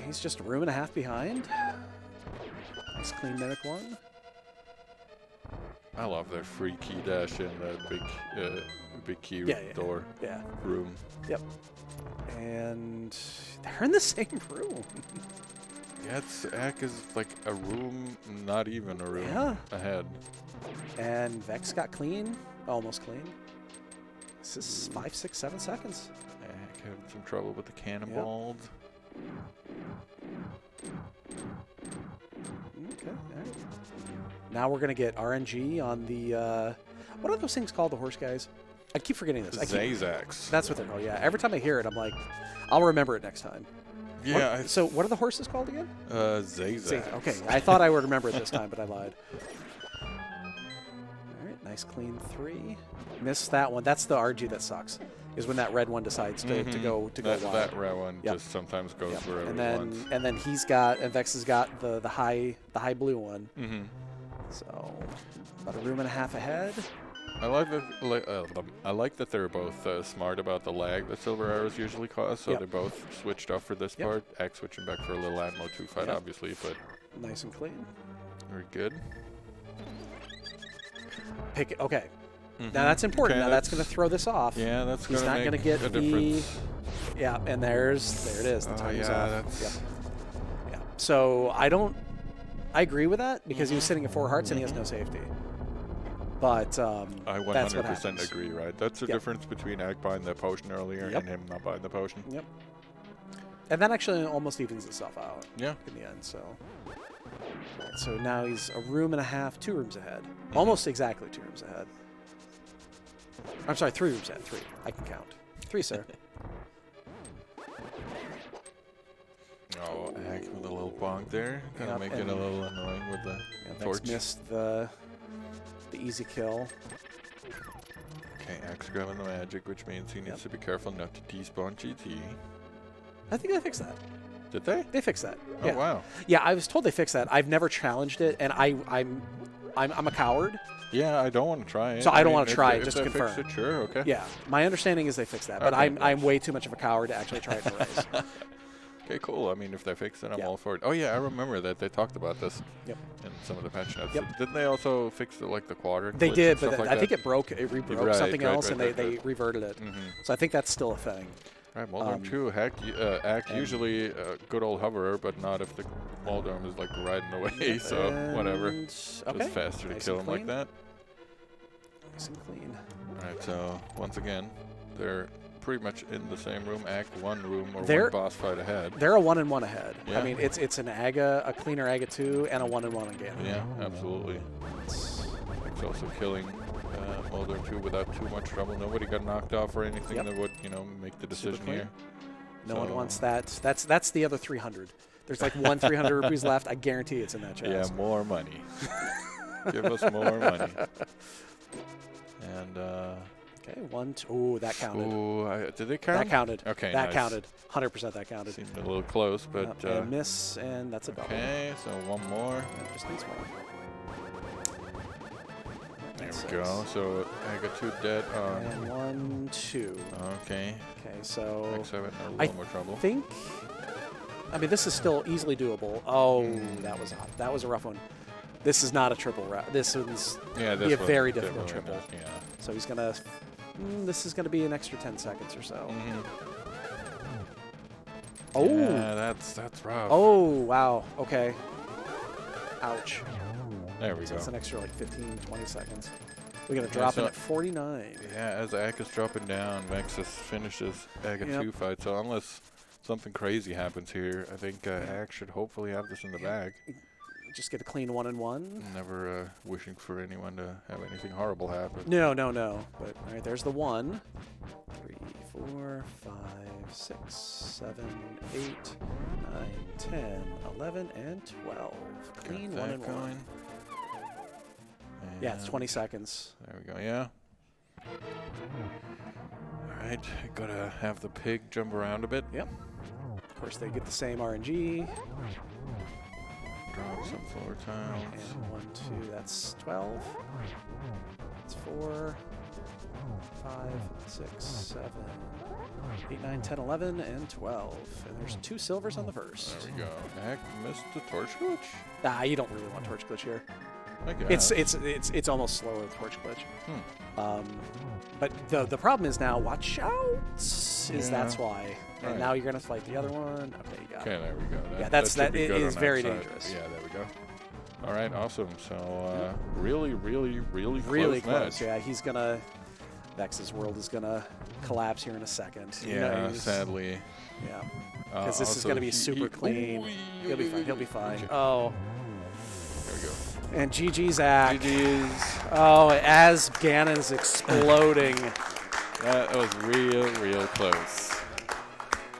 he's just a room and a half behind. Nice clean Mimic 1. I love their free key dash in the big key door room. Yep. And they're in the same room. Yeah, Ack is like a room, not even a room ahead. And Vex got clean, almost clean. This is 5, 6, 7 seconds. Ack having some trouble with the cannonballs. Okay. All right. Now we're gonna get RNG on the what are those things called? The horse guys? I keep forgetting this. Zazax. That's what they're called. Yeah. Every time I hear it, I'm like, I'll remember it next time. Yeah. So what are the horses called again? Zazax. Okay. I thought I would remember it this time, but I lied. All right. Nice clean 3. Missed that one. That's the RG that sucks. Is when that red one decides to go wild. That red one just sometimes goes wherever it wants. And then Vex has got the high blue one. Mm-hmm. So about a room and a half ahead. I like that they're both smart about the lag that silver arrows usually cause. So they both switched off for this part. Ack switching back for a little ammo 2 fight, obviously, but nice and clean. Very good. Pick it. Okay. Now that's important. Okay, now that's going to throw this off. Yeah, that's He's not going to get the. Yeah, and there it is. The time is off. That's Yeah. So I agree with that because he was sitting at 4 hearts and he has no safety. But I that's what 100% happens. agree, right? That's the difference between Ack buying the potion earlier and him not buying the potion. Yep. And that actually almost evens itself out. Yeah. In the end, so. Right, so now he's a room and a half, 2 rooms ahead. Almost exactly 2 rooms ahead. I'm sorry, 3 rooms ahead. 3. I can count. 3, sir. Oh, Ack with a little bonk there. Kind of making it a little annoying with the torch. Vex missed the easy kill. Okay, Ack's grabbing the magic, which means he needs to be careful not to despawn GT. I think they fixed that. Did they? They fixed that. Oh, Yeah. wow. Yeah, I was told they fixed that. I've never challenged it, and I'm a coward. Yeah, I don't want to try it. So I don't want to try it, just to if they confirm. fixed it, sure, okay. Yeah, my understanding is they fixed that, but Okay, I'm way too much of a coward to actually try it in a race. Okay, cool. I mean, if they fix it, I'm all for it. Oh, yeah, I remember that they talked about this in some of the patch notes. Yep. Didn't they also fix it, like the quadrant? They glitch did, and but stuff like I that? think it broke. It rebroke something else, and they right. reverted it. So I think that's still a thing. Right, Moldorm 2, Ack usually a good old hoverer, but not if the Moldorm is like right in the way, so whatever. Okay. It's faster to Nice kill and him like clean. that. Nice and clean. Alright, so once again, they're pretty much in the same room, Ack 1 room or They're- 1 boss fight ahead. They're a 1-1 ahead. Yeah. I mean, it's an Aga, a cleaner Aga 2, and a 1-1 again. Yeah, absolutely. Ack's also killing Moldorm 2 without too much trouble. Nobody got knocked off or anything that would, make the decision clean. here. No one wants that. That's the other 300. There's like 1 300 rupees left. I guarantee it's in that chest. Yeah, more money. Give us more money. And, Okay, 1, 2. Ooh, that counted. ooh, did they count? That counted. Okay, That nice. counted. 100% that counted. Seemed a little close, but And miss, and that's a double. okay. So 1 more. Yeah, just needs 1. There That's we go. So I got 2 dead. And 1, 2. Okay. Okay, so Ack's having a I little more trouble. I mean, this is still easily doable. Oh, that was a rough one. This is not a triple route. This one's Yeah, be a this very one difficult definitely triple. not, Yeah. So he's gonna. This is gonna be an extra 10 seconds or so. Oh. Yeah, that's rough. Oh wow. Okay. Ouch. There we So go. it's an extra like 15, 20 seconds. We're gonna drop so- it at 49. Yeah, as Ack is dropping down, Vex has finished his Aga 2 fight. So unless something crazy happens here, I think Ack should hopefully have this in the bag. Just get a clean 1-1. Never wishing for anyone to have anything horrible happen. No. But all right, there's the 1. 3, 4, 5, 6, 7, 8, 9, 10, 11, and 12. Clean Got that 1-1. going. Yeah, it's And 20 seconds. There we go, yeah. All right, gotta have the pig jump around a bit. Yep. Of course, they get the same RNG. Drop some floor tiles. And 1, 2, that's 12. That's 4. 5, 6, 7, 8, 9, 10, 11, and 12. And there's 2 silvers on the first. There we go. Heck, missed the torch glitch. Nah, you don't really want torch glitch here. I guess. It's almost slower with torch glitch. But the problem is now, watch out, that's why. And Right. now you're gonna fight the other one. Okay, you got Okay, it. there we go. Yeah, that that should be it good is on very that side. dangerous. Yeah, there we go. All right, awesome. So really Really close close. match. Yeah, he's gonna. Vex's world is gonna collapse here in a second. You know, Yeah, he's- sadly. Yeah. Because this is also going to be he- super clean. He'll be fine. He'll be fine. Okay. Oh. There we go. And GG's Ack. GG's. Oh, as Ganon's exploding. That was real close.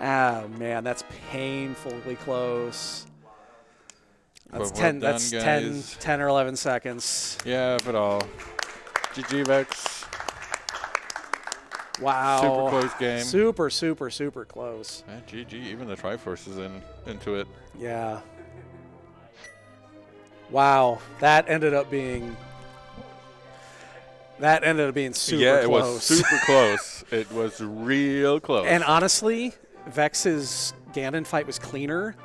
Oh, man, that's painfully close. That's But 10, well that's done, 10, guys. 10 or 11 seconds. Yeah, but all. GG Vex. Wow. Super close game. Super close. Yeah, GG. Even the Triforce is into it. Yeah. Wow. That ended up being super yeah, it close. was super close. It was real close. And honestly, Vex's Ganon fight was cleaner.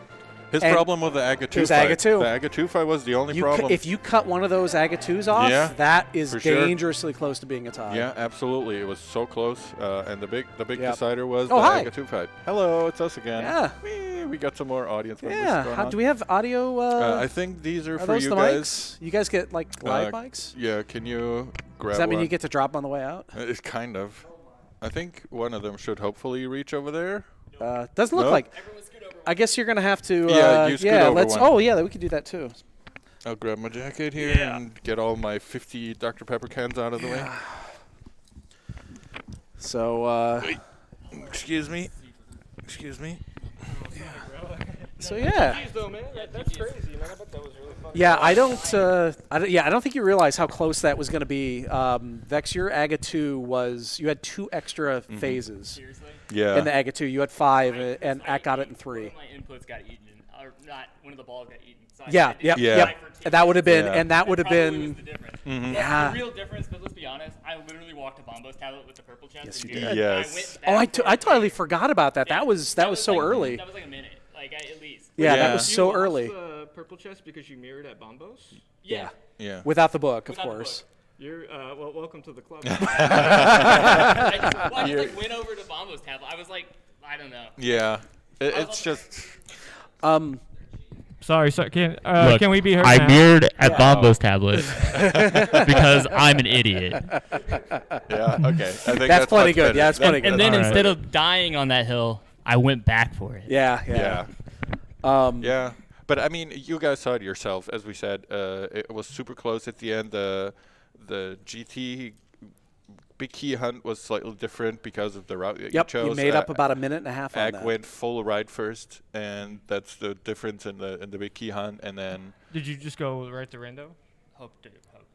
His and problem with the Acktheboker it was Acktheboker. The Acktheboker fight was the only problem. If you cut one of those Agatus off, Yeah, that is for sure. dangerously close to being a tie. Yeah, absolutely. It was so close. And the big Yep. decider was Oh, the hi. Acktheboker fight. Hello, it's us again. Yeah. We got some more audience members Yeah. going on. Do we have audio? I think these are for those you the guys. mics? You guys get like live mics? Yeah, can you grab Does that mean one? you get to drop on the way out? It's kind of. I think one of them should hopefully reach over there. Doesn't look Nope. like. I guess you're gonna have to. Yeah, you scoot over let's. one. Oh yeah, we could do that too. I'll grab my jacket here and get all my 50 Dr. Pepper cans out of the way. So. Excuse me. So yeah. Jeez, though, man, that's crazy, man. I bet that was really fun. Yeah, I don't think you realize how close that was going to be. Vex, your Agatu was you had 2 extra phases Seriously? Yeah. in the Agatu. You had 5, and Ack got it in 3. My inputs got eaten, or not. One of the balls got eaten. So I Yeah, did yep, Yeah. yep. And that would have been, Yeah. and that would have probably was been. the difference. Yeah. The real difference, but let's be honest, I literally walked to Bombo's tablet with the purple chest. Yes, and you mirrored did. it, and Yes. I went Oh, back for I it. totally forgot about that. Yeah. That was so like, early. That was like a minute, at least. Yeah, Yeah. that was You so lost early. the purple chest because you mirrored at Bombos? Yeah. Yeah. Without the book, of Without the course. You're, well, welcome to the club. I just like went over to Bombo's tablet. I was like, I don't know. Yeah. It's just. Sorry, can Look, we be heard I now? mirrored at Bombo's tablet because I'm an idiot. Yeah. Okay. I think That's plenty much good. better. Yeah, that's plenty good. And then All right. instead of dying on that hill, I went back for it. Yeah. Yeah. Yeah. But I mean, you guys saw it yourself. As we said, it was super close at the end. The GT big key hunt was slightly different because of the route that you Yep. chose. You made up about a minute and a half on Ag that. went full right first, and that's the difference in the big key hunt. And then Did you just go right to Rando? Hope.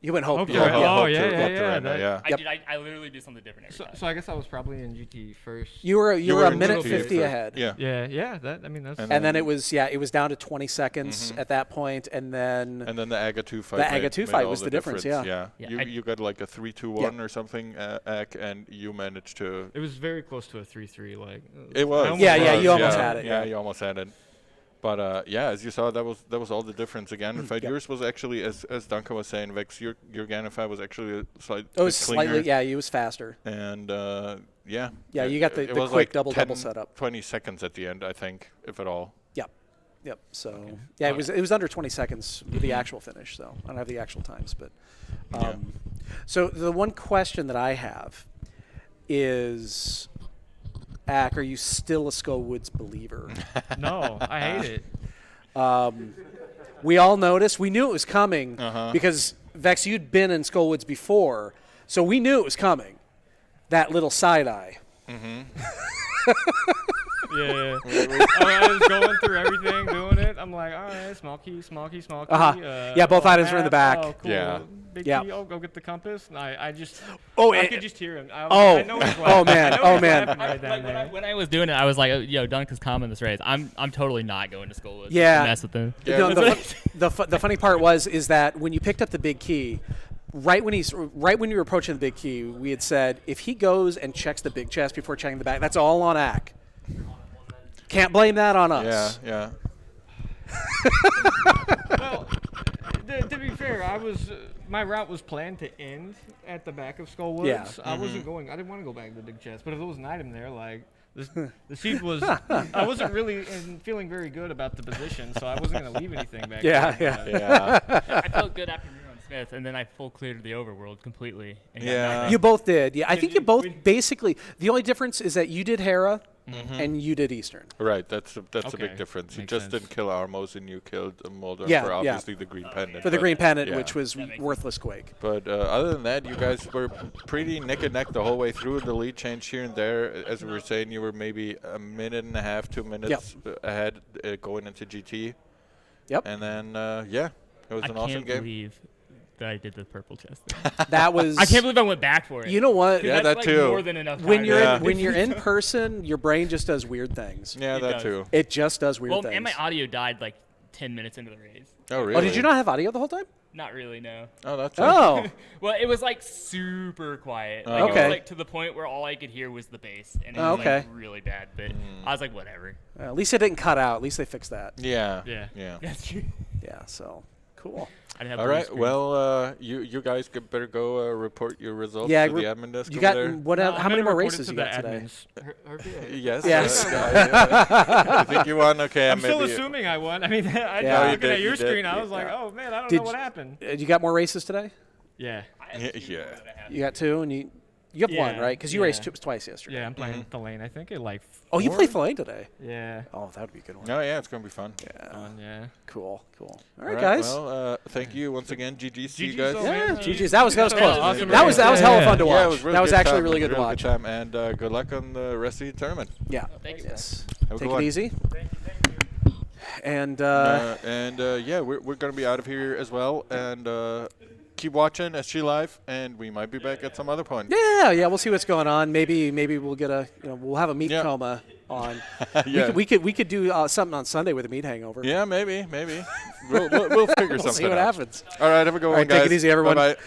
You went hope. Hope Yeah. to- Oh, hope yeah, to- yeah, hope to yeah, Rando, that- yeah. Yep. I literally do something different every time. So I guess I was probably in GT first. You were You a were in minute GT 50 first. ahead. Yeah. Yeah. That's. And then it was down to 20 seconds at that point, and then And then the Agatu fight. The made- Agatu made fight all was the difference, yeah. Yeah. Yeah, You got like a 3-2-1 or something, Ag, and you managed to. it was very close to a 3-3. Like It was. I almost Yeah, was, you almost had it, Yeah, yeah. you almost had it. But yeah, as you saw, that was all the difference again. In fact, Yep. yours was actually, as Duncan was saying, Vex, your Ganon fight was actually a slight. it was bit cleaner. slightly. Yeah, he was faster. And yeah. Yeah, you got the it was quick like double 10, setup. 20 seconds at the end, I think, if at all. Yep. So yeah, it was under 20 seconds with the actual finish. So I don't have the actual times, but Yeah. so the one question that I have is, Ack, are you still a Skull Woods believer? No, I hate it. We all noticed. We knew it was coming Uh-huh. because Vex, you'd been in Skull Woods before, so we knew it was coming. That little side eye. Yeah. I was going through everything, doing it. I'm like, all right, small key. Uh-huh. Yeah, both items were in the back. Oh, cool. Yeah. Big Yeah. key. Oh, go get the compass. And I just. Oh, I and- could just hear him. Oh. I know he's Oh, laughing. man. I know Oh, he's man. laughing right down Like there. when I was doing it, I was like, yo, Dunk is calm in this race. I'm totally not going to school with Yeah. mess with him. Yeah, No, but- the funny part is that when you picked up the big key, right when you were approaching the big key, we had said if he goes and checks the big chest before checking the back, that's all on Ack. Can't blame that on us. Yeah. Well, to be fair, my route was planned to end at the back of Skullwoods. Yeah. I wasn't going. I didn't want to go back to the big chest, but if there was an item there, like the seed was, I wasn't really feeling very good about the position, so I wasn't going to leave anything back there. Yeah. I felt good after Mirror on Smith, and then I full cleared the overworld completely. And got Yeah. nothing. You both did. Yeah, I think you both we- basically. The only difference is that you did Hera and you did Eastern. Right. That's a Okay. big difference. You Makes just sense. didn't kill Armos, and you killed Mulder Yeah, for yeah. obviously the green pendant. For the but- green pendant, yeah. which was That makes worthless Quake. But other than that, you guys were pretty neck and neck the whole way through. The lead change here and there. As we were saying, you were maybe a minute and a half, 2 minutes ahead going into GT. Yep. And then, it was I an awesome can't game. believe that I did the purple chest. That was. I can't believe I went back for it. You know what? 'Cause Yeah, that's that like too. More than enough time. When you're Yeah. when you're in person, your brain just does weird things. Yeah, It that does. too. It just does weird well, things. and my audio died like 10 minutes into the race. Oh, really? Oh, did you not have audio the whole time? Not really, no. Oh, that's Oh, Well, it was like super quiet. Oh. Like, It Okay. was like to the point where all I could hear was the bass, and it Oh, was okay. like really bad. But I was like, whatever. at least it didn't cut out. At least they fixed that. Yeah. Yeah. That's true. Yeah. So cool. I'd have All blue right. screen. Well, you guys better go report your results Yeah, to the admin desk You over got there. what? No, How I'm many gonna more report it races to you the got today? admins. Yes. Yes. I think you won. Okay. I'm maybe still assuming I won. I mean, Yeah. looking you at did, your you did. screen, I was like, Yeah. oh man, I don't Did know what you- happened. You got more races today? Yeah. Yeah. You got two, and you have one, Yeah, right? Because you yeah. raced twice yesterday. Yeah, I'm playing the lane. I think at like. Oh, you 4? played Flame today? Yeah. Oh, that would be a good one. No, yeah, it's gonna be fun. Fun, yeah. Cool. All All right, guys. Well, thank you once again. GG's to you GG's guys. all Yeah, man. GG's. That was close. awesome That was race. hella fun to watch. Yeah, it was really that was good actually time. really good to Really watch. time. And good luck on the rest of the tournament. Yeah. Thanks, Yes. Have a Take good it one. easy. And Yeah, we're gonna be out of here as well. And keep watching SGLIVE, and we might be back at some other point. yeah, we'll see what's going on. Maybe we'll get we'll have a meat Yeah. coma on. Yeah. We could do something on Sunday with a meat hangover. Yeah, maybe. We'll figure We'll something see what out. happens. All right, have a good All one, right, guys. take it easy, everyone. Bye-bye.